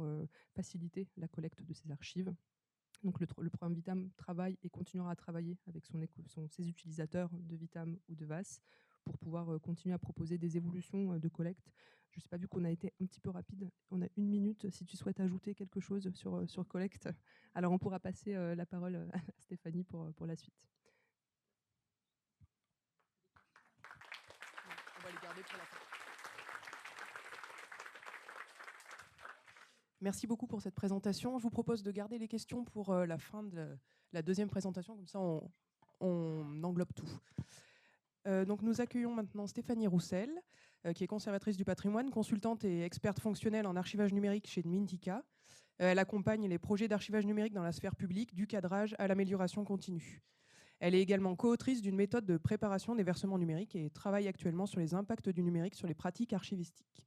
faciliter la collecte de ces archives. Donc le programme Vitam travaille et continuera à travailler avec ses utilisateurs de Vitam ou de VAS pour pouvoir continuer à proposer des évolutions de collecte. Je ne sais pas, vu qu'on a été un petit peu rapide, on a 1 minute si tu souhaites ajouter quelque chose sur collecte. Alors on pourra passer la parole à Stéphanie pour la suite.
On va les garder pour la fin. Merci beaucoup pour cette présentation. Je vous propose de garder les questions pour la fin de la deuxième présentation, comme ça on englobe tout. Donc nous accueillons maintenant Stéphanie Roussel, qui est conservatrice du patrimoine, consultante et experte fonctionnelle en archivage numérique chez Mintika. Elle accompagne les projets d'archivage numérique dans la sphère publique, du cadrage à l'amélioration continue. Elle est également co-autrice d'une méthode de préparation des versements numériques et travaille actuellement sur les impacts du numérique sur les pratiques archivistiques.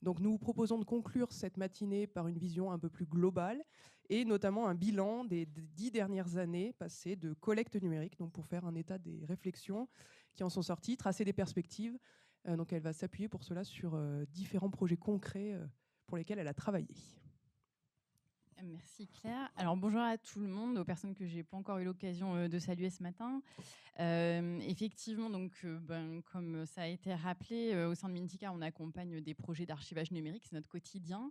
Donc nous vous proposons de conclure cette matinée par une vision un peu plus globale et notamment un bilan des 10 dernières années passées de collecte numérique, donc pour faire un état des réflexions qui en sont sorties, tracer des perspectives. Donc elle va s'appuyer pour cela sur différents projets concrets pour lesquels elle a travaillé.
Merci Claire. Alors bonjour à tout le monde, aux personnes que j'ai pas encore eu l'occasion de saluer ce matin. Effectivement, donc, comme ça a été rappelé, au sein de Mintika, on accompagne des projets d'archivage numérique, c'est notre quotidien.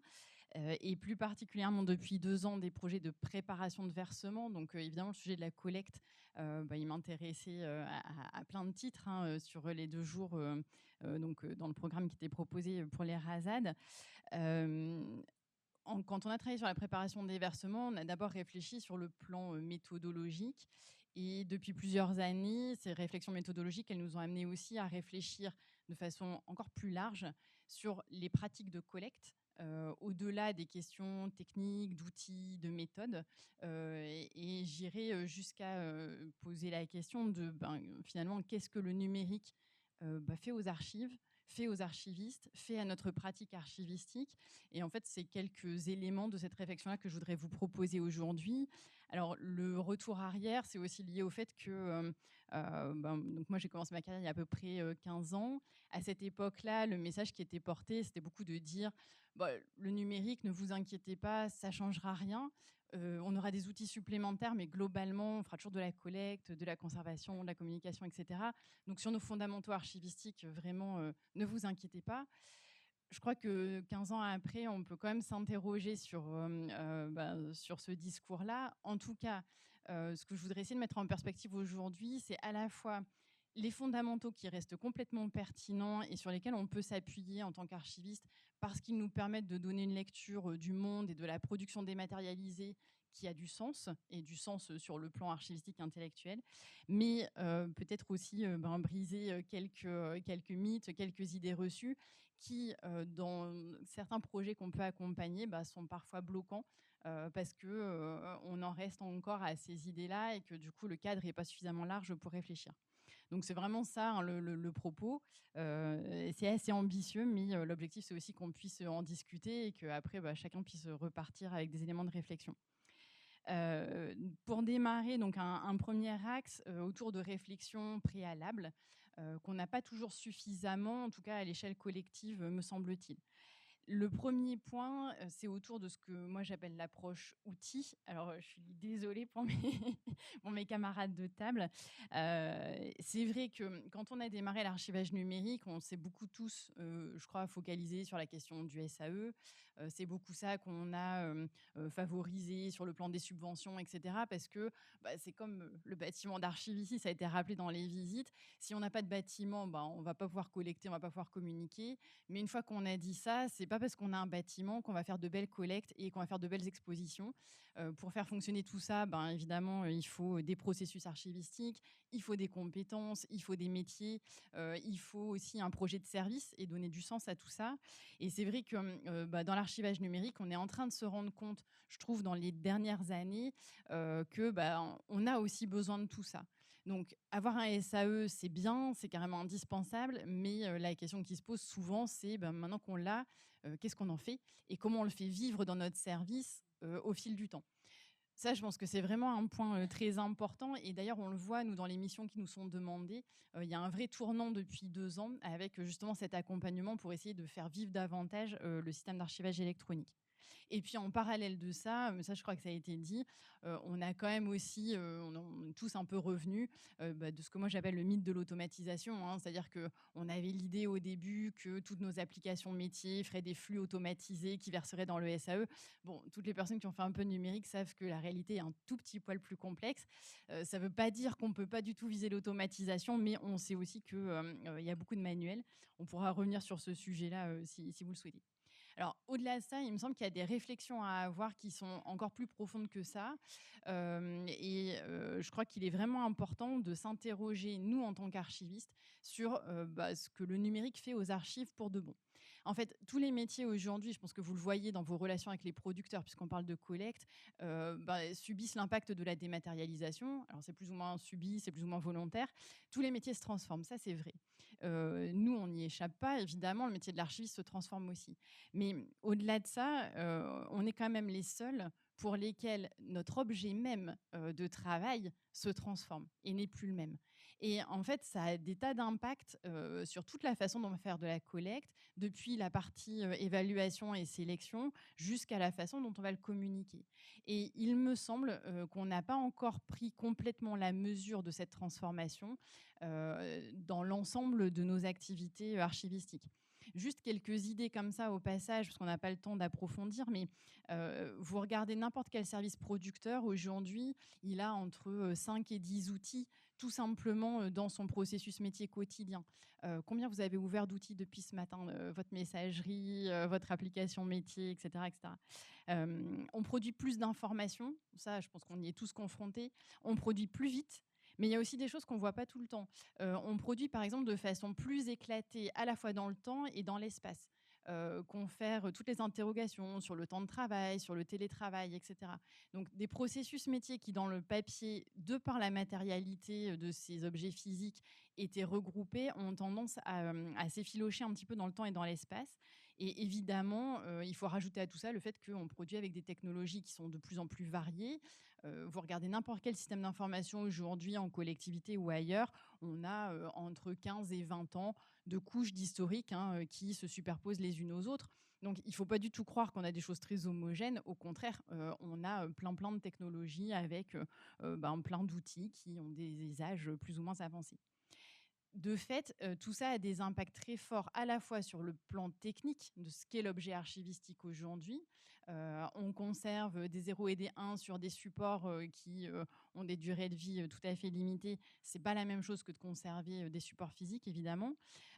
Et plus particulièrement depuis 2 ans, des projets de préparation de versement. Donc évidemment, le sujet de la collecte, il m'intéressait à plein de titres hein, sur les 2 jours dans le programme qui était proposé pour les RASAD. Quand on a travaillé sur la préparation des versements, on a d'abord réfléchi sur le plan méthodologique. Et depuis plusieurs années, ces réflexions méthodologiques, elles nous ont amené aussi à réfléchir de façon encore plus large sur les pratiques de collecte, au-delà des questions techniques, d'outils, de méthodes. Et j'irai jusqu'à poser la question de finalement, qu'est-ce que le numérique fait aux archives, fait aux archivistes, fait à notre pratique archivistique. Et en fait, c'est quelques éléments de cette réflexion-là que je voudrais vous proposer aujourd'hui. Alors, le retour arrière, c'est aussi lié au fait que donc moi, j'ai commencé ma carrière il y a à peu près 15 ans. À cette époque-là, le message qui était porté, c'était beaucoup de dire le numérique, ne vous inquiétez pas, ça ne changera rien. On aura des outils supplémentaires, mais globalement, on fera toujours de la collecte, de la conservation, de la communication, etc. Donc, sur nos fondamentaux archivistiques, vraiment, ne vous inquiétez pas. Je crois que 15 ans après, on peut quand même s'interroger sur ce discours-là. En tout cas, ce que je voudrais essayer de mettre en perspective aujourd'hui, c'est à la fois les fondamentaux qui restent complètement pertinents et sur lesquels on peut s'appuyer en tant qu'archiviste parce qu'ils nous permettent de donner une lecture du monde et de la production dématérialisée qui a du sens, et du sens sur le plan archivistique intellectuel, mais peut-être aussi briser quelques mythes, quelques idées reçues qui, dans certains projets qu'on peut accompagner, sont parfois bloquants parce qu'on en reste encore à ces idées-là et que du coup, le cadre n'est pas suffisamment large pour réfléchir. Donc c'est vraiment ça hein, le propos. C'est assez ambitieux, mais l'objectif c'est aussi qu'on puisse en discuter et qu'après chacun puisse repartir avec des éléments de réflexion. Pour démarrer, donc un premier axe autour de réflexion préalable qu'on n'a pas toujours suffisamment, en tout cas à l'échelle collective, me semble-t-il. Le premier point, c'est autour de ce que moi j'appelle l'approche outil. Alors, je suis désolée pour mes camarades de table. C'est vrai que quand on a démarré l'archivage numérique, on s'est beaucoup tous, je crois, focalisés sur la question du SAE. C'est beaucoup ça qu'on a favorisé sur le plan des subventions, etc. Parce que c'est comme le bâtiment d'archives ici, ça a été rappelé dans les visites. Si on n'a pas de bâtiment, on ne va pas pouvoir collecter, on ne va pas pouvoir communiquer. Mais une fois qu'on a dit ça, c'est pas parce qu'on a un bâtiment qu'on va faire de belles collectes et qu'on va faire de belles expositions. Pour faire fonctionner tout ça, évidemment, il faut des processus archivistiques, il faut des compétences, il faut des métiers, il faut aussi un projet de service et donner du sens à tout ça. Et c'est vrai que dans l'archivage numérique, on est en train de se rendre compte, je trouve, dans les dernières années, on a aussi besoin de tout ça. Donc, avoir un SAE, c'est bien, c'est carrément indispensable, mais la question qui se pose souvent, c'est maintenant qu'on l'a, qu'est-ce qu'on en fait et comment on le fait vivre dans notre service au fil du temps. Ça, je pense que c'est vraiment un point très important. Et d'ailleurs, on le voit, nous, dans les missions qui nous sont demandées, il y a un vrai tournant depuis 2 ans avec justement cet accompagnement pour essayer de faire vivre davantage le système d'archivage électronique. Et puis en parallèle de ça, ça je crois que ça a été dit, on a quand même aussi, on est tous un peu revenus de ce que moi j'appelle le mythe de l'automatisation. Hein. C'est-à-dire qu'on avait l'idée au début que toutes nos applications métiers feraient des flux automatisés qui verseraient dans le SAE. Bon, toutes les personnes qui ont fait un peu de numérique savent que la réalité est un tout petit poil plus complexe. Ça ne veut pas dire qu'on ne peut pas du tout viser l'automatisation, mais on sait aussi qu'il y a beaucoup de manuels. On pourra revenir sur ce sujet-là si vous le souhaitez. Alors, au-delà de ça, il me semble qu'il y a des réflexions à avoir qui sont encore plus profondes que ça. Je crois qu'il est vraiment important de s'interroger, nous, en tant qu'archivistes, sur ce que le numérique fait aux archives pour de bon. En fait, tous les métiers aujourd'hui, je pense que vous le voyez dans vos relations avec les producteurs, puisqu'on parle de collecte, subissent l'impact de la dématérialisation. Alors, c'est plus ou moins subi, c'est plus ou moins volontaire. Tous les métiers se transforment, ça c'est vrai. Nous, on n'y échappe pas, évidemment, le métier de l'archiviste se transforme aussi. Mais au-delà de ça, on est quand même les seuls pour lesquels notre objet même de travail se transforme et n'est plus le même. Et en fait, ça a des tas d'impacts sur toute la façon dont on va faire de la collecte, depuis la partie évaluation et sélection jusqu'à la façon dont on va le communiquer. Et il me semble qu'on n'a pas encore pris complètement la mesure de cette transformation dans l'ensemble de nos activités archivistiques. Juste quelques idées comme ça au passage, parce qu'on n'a pas le temps d'approfondir, mais vous regardez n'importe quel service producteur, aujourd'hui, il a entre 5 et 10 outils, tout simplement dans son processus métier quotidien. Combien vous avez ouvert d'outils depuis ce matin, votre messagerie, votre application métier, etc. etc. On produit plus d'informations, ça je pense qu'on y est tous confrontés, on produit plus vite. Mais il y a aussi des choses qu'on ne voit pas tout le temps. On produit par exemple de façon plus éclatée à la fois dans le temps et dans l'espace. Confère toutes les interrogations sur le temps de travail, sur le télétravail, etc. Donc des processus métiers qui dans le papier, de par la matérialité de ces objets physiques, étaient regroupés, ont tendance à s'effilocher un petit peu dans le temps et dans l'espace. Et évidemment, il faut rajouter à tout ça le fait qu'on produit avec des technologies qui sont de plus en plus variées. Vous regardez n'importe quel système d'information aujourd'hui en collectivité ou ailleurs, on a entre 15 et 20 ans de couches d'historique qui se superposent les unes aux autres. Donc, il ne faut pas du tout croire qu'on a des choses très homogènes. Au contraire, on a plein de technologies avec plein d'outils qui ont des âges plus ou moins avancés. De fait, tout ça a des impacts très forts à la fois sur le plan technique de ce qu'est l'objet archivistique aujourd'hui. On conserve des 0 et des 1 sur des supports qui ont des durées de vie tout à fait limitées. Ce n'est pas la même chose que de conserver des supports physiques, évidemment.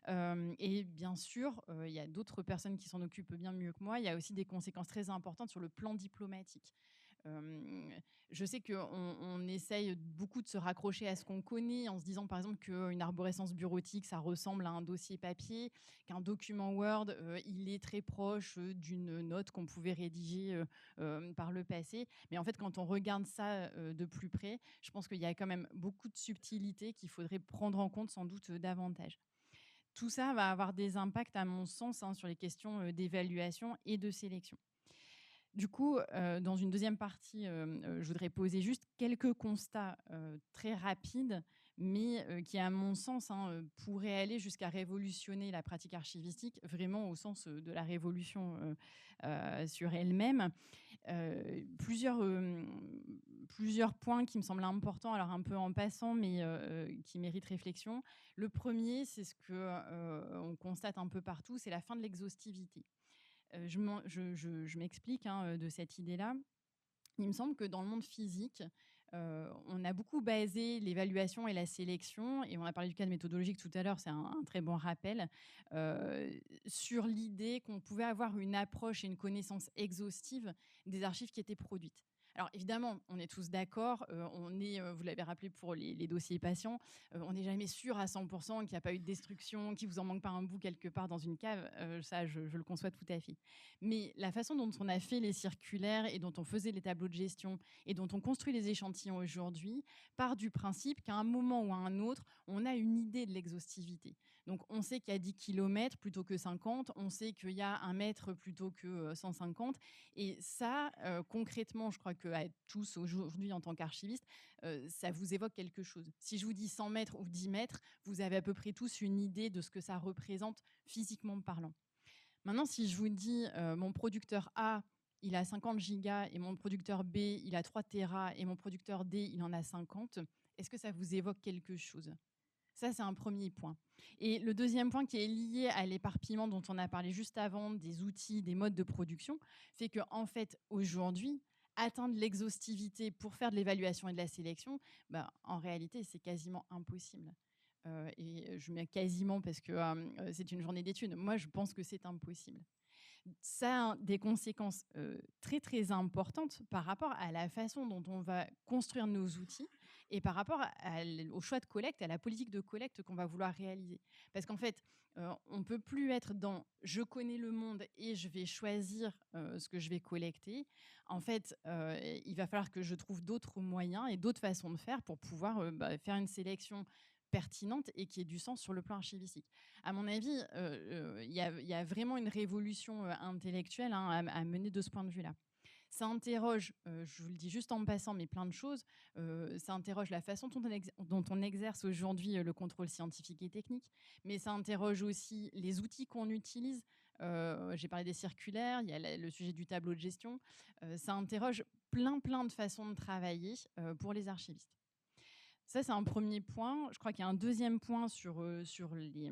Et bien sûr, il y a d'autres personnes qui s'en occupent bien mieux que moi. Il y a aussi des conséquences très importantes sur le plan diplomatique. Je sais qu'on essaye beaucoup de se raccrocher à ce qu'on connaît en se disant par exemple qu'une arborescence bureautique, ça ressemble à un dossier papier, qu'un document Word, il est très proche d'une note qu'on pouvait rédiger par le passé. Mais en fait, quand on regarde ça de plus près, je pense qu'il y a quand même beaucoup de subtilités qu'il faudrait prendre en compte sans doute davantage. Tout ça va avoir des impacts, à mon sens, sur les questions d'évaluation et de sélection. Du coup, dans une deuxième partie, je voudrais poser juste quelques constats très rapides, mais qui, à mon sens, pourraient aller jusqu'à révolutionner la pratique archivistique, vraiment au sens de la révolution sur elle-même. Plusieurs points qui me semblent importants, alors un peu en passant, mais qui méritent réflexion. Le premier, c'est ce qu'on constate un peu partout, c'est la fin de l'exhaustivité. Je m'explique de cette idée-là. Il me semble que dans le monde physique, on a beaucoup basé l'évaluation et la sélection, et on a parlé du cadre méthodologique tout à l'heure, c'est un très bon rappel, sur l'idée qu'on pouvait avoir une approche et une connaissance exhaustive des archives qui étaient produites. Alors évidemment, on est tous d'accord, vous l'avez rappelé pour les dossiers patients, on n'est jamais sûr à 100% qu'il n'y a pas eu de destruction, qu'il ne vous en manque pas un bout quelque part dans une cave, ça je le conçois tout à fait. Mais la façon dont on a fait les circulaires et dont on faisait les tableaux de gestion et dont on construit les échantillons aujourd'hui part du principe qu'à un moment ou à un autre, on a une idée de l'exhaustivité. Donc on sait qu'il y a 10 km plutôt que 50, on sait qu'il y a 1 mètre plutôt que 150, et ça, concrètement, je crois qu'à tous aujourd'hui en tant qu'archivistes, ça vous évoque quelque chose. Si je vous dis 100 mètres ou 10 mètres, vous avez à peu près tous une idée de ce que ça représente physiquement parlant. Maintenant, si je vous dis mon producteur A, il a 50 gigas et mon producteur B, il a 3 téras et mon producteur D, il en a 50, est-ce que ça vous évoque quelque chose ? Ça, c'est un premier point. Et le deuxième point qui est lié à l'éparpillement dont on a parlé juste avant, des outils, des modes de production, fait qu'en fait, aujourd'hui, atteindre l'exhaustivité pour faire de l'évaluation et de la sélection, en réalité, c'est quasiment impossible. Et je mets quasiment parce que c'est une journée d'études. Moi, je pense que c'est impossible. Ça a des conséquences très, très importantes par rapport à la façon dont on va construire nos outils et par rapport au choix de collecte, à la politique de collecte qu'on va vouloir réaliser. Parce qu'en fait, on ne peut plus être dans « je connais le monde et je vais choisir ce que je vais collecter ». En fait, il va falloir que je trouve d'autres moyens et d'autres façons de faire pour pouvoir faire une sélection pertinente et qui ait du sens sur le plan archivistique. À mon avis, il y a vraiment une révolution intellectuelle à mener de ce point de vue-là. Ça interroge, je vous le dis juste en passant, mais plein de choses. Ça interroge la façon dont on exerce aujourd'hui le contrôle scientifique et technique, mais ça interroge aussi les outils qu'on utilise. J'ai parlé des circulaires, il y a le sujet du tableau de gestion. Ça interroge plein de façons de travailler pour les archivistes. Ça, c'est un premier point. Je crois qu'il y a un deuxième point sur les